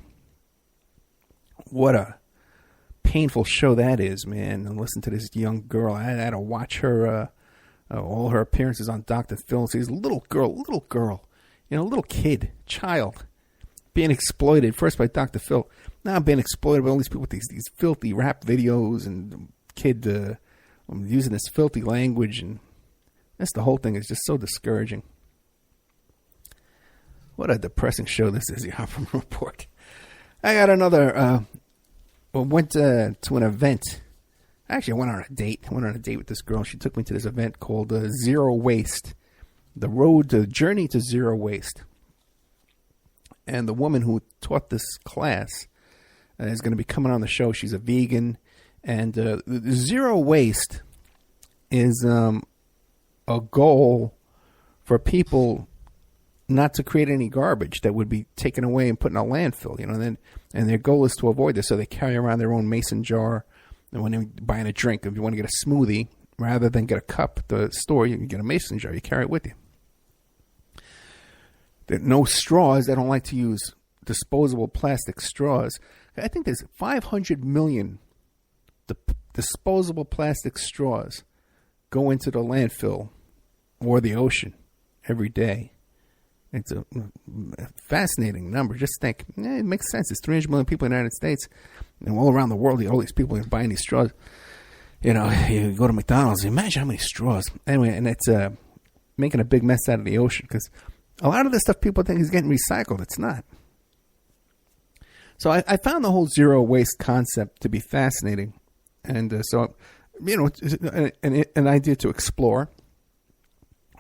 What a painful show that is, man. And listen to this young girl. I had to watch her, all her appearances on Dr. Phil. She's a little girl, little kid, child, being exploited first by Dr. Phil. Now being exploited by all these people with these filthy rap videos and kid using this filthy language. And that's the whole thing is just so discouraging. What a depressing show this is, the Upham Report. I got another, went to an event. Actually, I went on a date. I went on a date with this girl. She took me to this event called Zero Waste. The Journey to Zero Waste. And the woman who taught this class is going to be coming on the show. She's a vegan. And Zero Waste is a goal for people not to create any garbage that would be taken away and put in a landfill. And their goal is to avoid this. So they carry around their own mason jar. And when they're buying a drink, if you want to get a smoothie, rather than get a cup at the store, you can get a mason jar. You carry it with you. There are no straws. They don't like to use disposable plastic straws. I think there's 500 million disposable plastic straws go into the landfill or the ocean every day. It's a fascinating number. Just think, it makes sense. There's 300 million people in the United States, and all around the world, all these people are buying these straws. You know, you go to McDonald's, imagine how many straws. Anyway, and it's making a big mess out of the ocean, because a lot of this stuff people think is getting recycled. It's not. So I found the whole zero waste concept to be fascinating. And so, you know, an idea to explore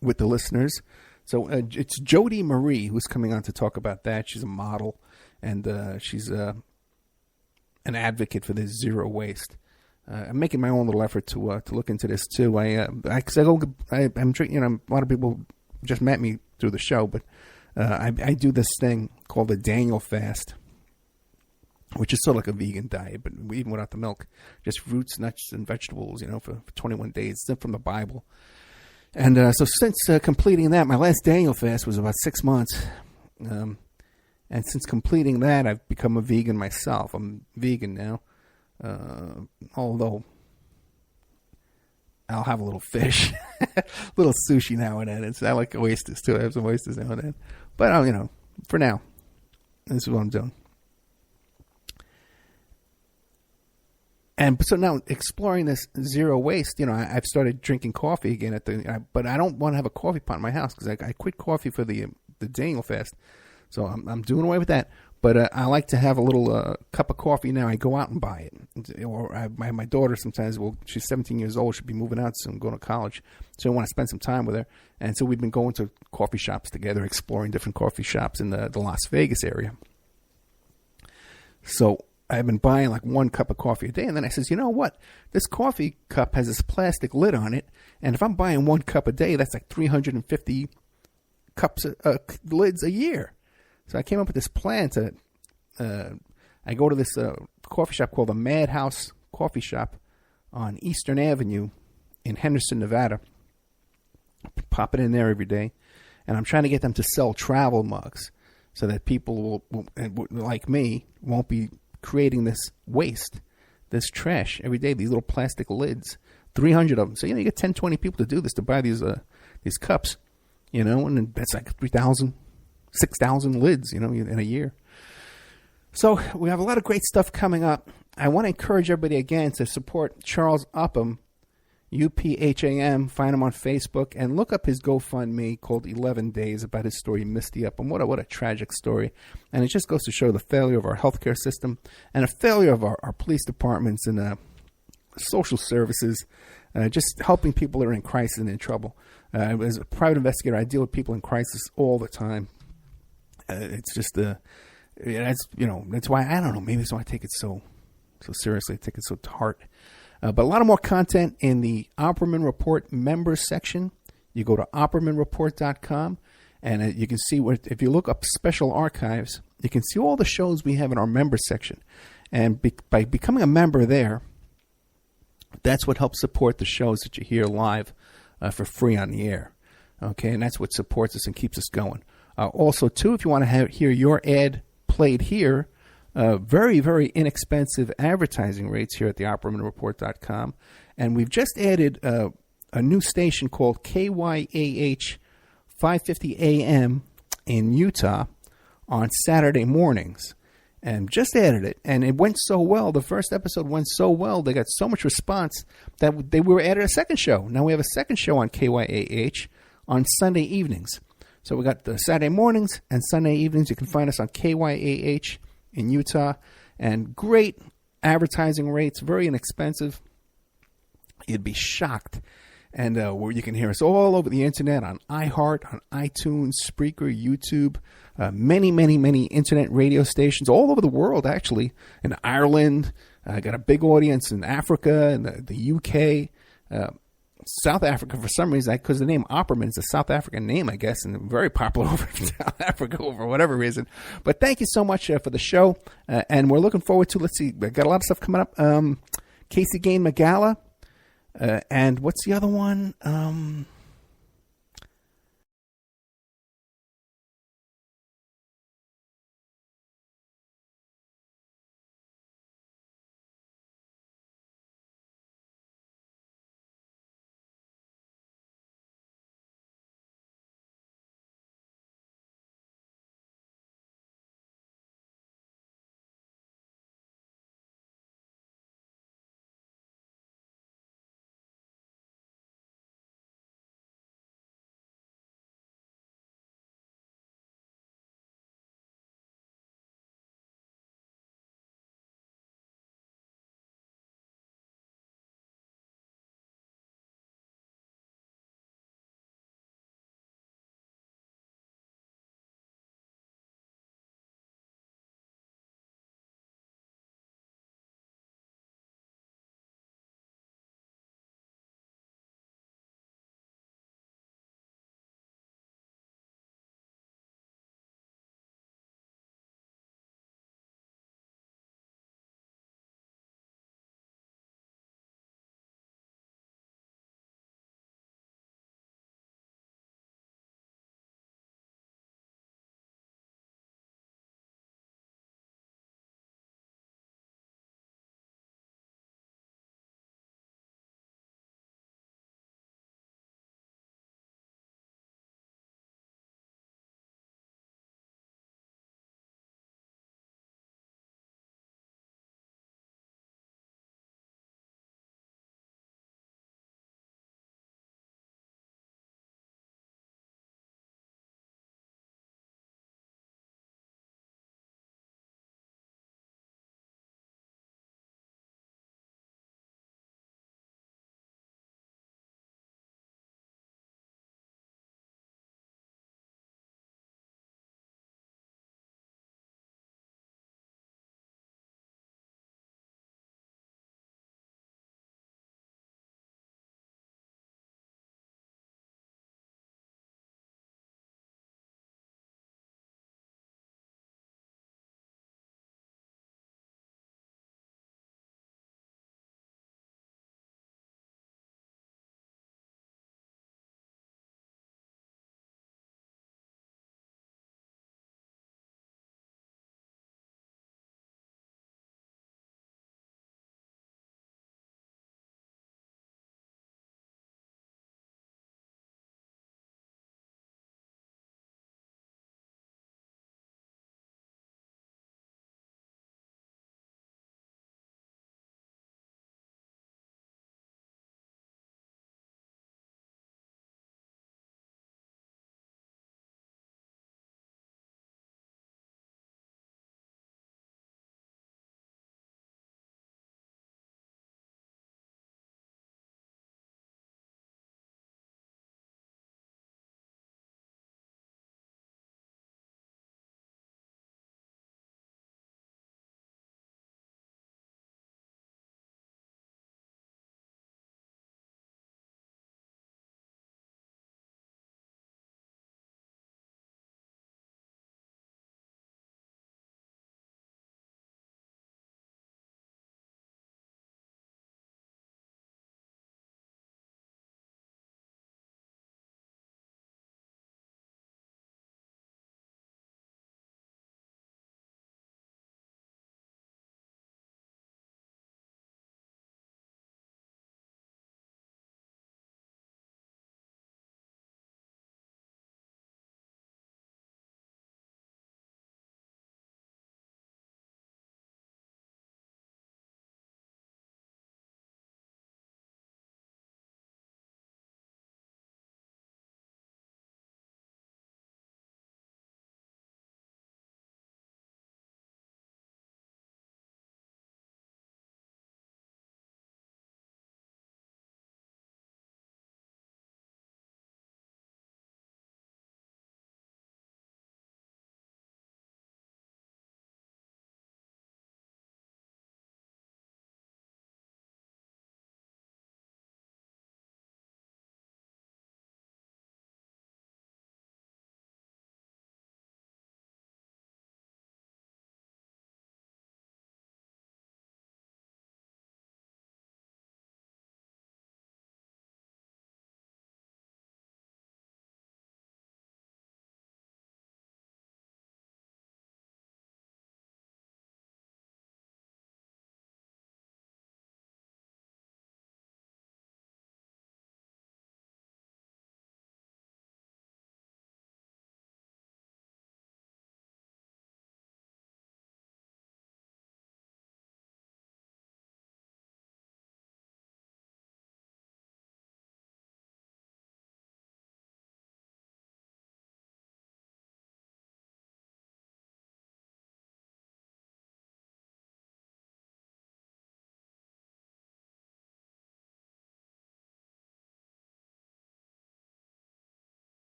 with the listeners. So it's Jody Marie who's coming on to talk about that. She's a model, and she's an advocate for this zero waste. I'm making my own little effort to look into this too. I'm drinking. You know, a lot of people just met me through the show, but I do this thing called the Daniel fast, which is sort of like a vegan diet, but even without the milk, just fruits, nuts, and vegetables. You know, for 21 days. It's from the Bible. And so since completing that, my last Daniel fast was about 6 months. And since completing that, I've become a vegan myself. I'm vegan now. Although I'll have a little fish, a little sushi now and then. I like oysters too. I have some oysters now and then. But, you know, for now, this is what I'm doing. And so now, exploring this zero waste, you know, I've started drinking coffee again but I don't want to have a coffee pot in my house, because I quit coffee for the Daniel fast, so I'm doing away with that. But I like to have a little cup of coffee now. I go out and buy it, or my daughter sometimes she's 17 years old, she'll be moving out soon, going to college, so I want to spend some time with her. And so we've been going to coffee shops together, exploring different coffee shops in the Las Vegas area. So I've been buying like 1 cup of coffee a day. And then I says, you know what? This coffee cup has this plastic lid on it. And if I'm buying 1 cup a day, that's like 350 cups, lids a year. So I came up with this plan to, I go to this coffee shop called the Madhouse Coffee Shop on Eastern Avenue in Henderson, Nevada. Pop it in there every day. And I'm trying to get them to sell travel mugs so that people will like me, won't be creating this waste, this trash every day, these little plastic lids, 300 of them. So, you know, you get 10, 20 people to do this, to buy these cups, you know, and that's like 3,000, 6,000 lids, you know, in a year. So we have a lot of great stuff coming up. I want to encourage everybody again to support Charles Upham, Upham. Find him on Facebook and look up his GoFundMe called 11 Days, about his story, Misty Upham. What a tragic story. And it just goes to show the failure of our healthcare system and a failure of our police departments and social services, just helping people that are in crisis and in trouble. As a private investigator, I deal with people in crisis all the time. It's just that's why, I don't know, maybe it's why I take it so seriously, I take it so to heart. But a lot of more content in the Opperman Report members section. You go to oppermanreport.com, and you can see if you look up special archives, you can see all the shows we have in our members section. And by becoming a member there, that's what helps support the shows that you hear live for free on the air. Okay, and that's what supports us and keeps us going. Also, too, if you want to hear your ad played here, very, very inexpensive advertising rates here at the OppermanReport.com. And we've just added a new station called KYAH 550 AM in Utah on Saturday mornings. And just added it. And it went so well. The first episode went so well. They got so much response that they were added a second show. Now we have a second show on KYAH on Sunday evenings. So we got the Saturday mornings and Sunday evenings. You can find us on KYAH in Utah, and great advertising rates, very inexpensive. You'd be shocked. And where you can hear us all over the internet, on iHeart, on iTunes, Spreaker, YouTube, many, many, many internet radio stations all over the world, actually. In Ireland, got a big audience in Africa and the UK, South Africa for some reason, because the name Opperman is a South African name, I guess, and very popular over in South Africa for whatever reason. But thank you so much for the show, and we're looking forward to, let's see, we got a lot of stuff coming up. Casey Gain Magala, and what's the other one?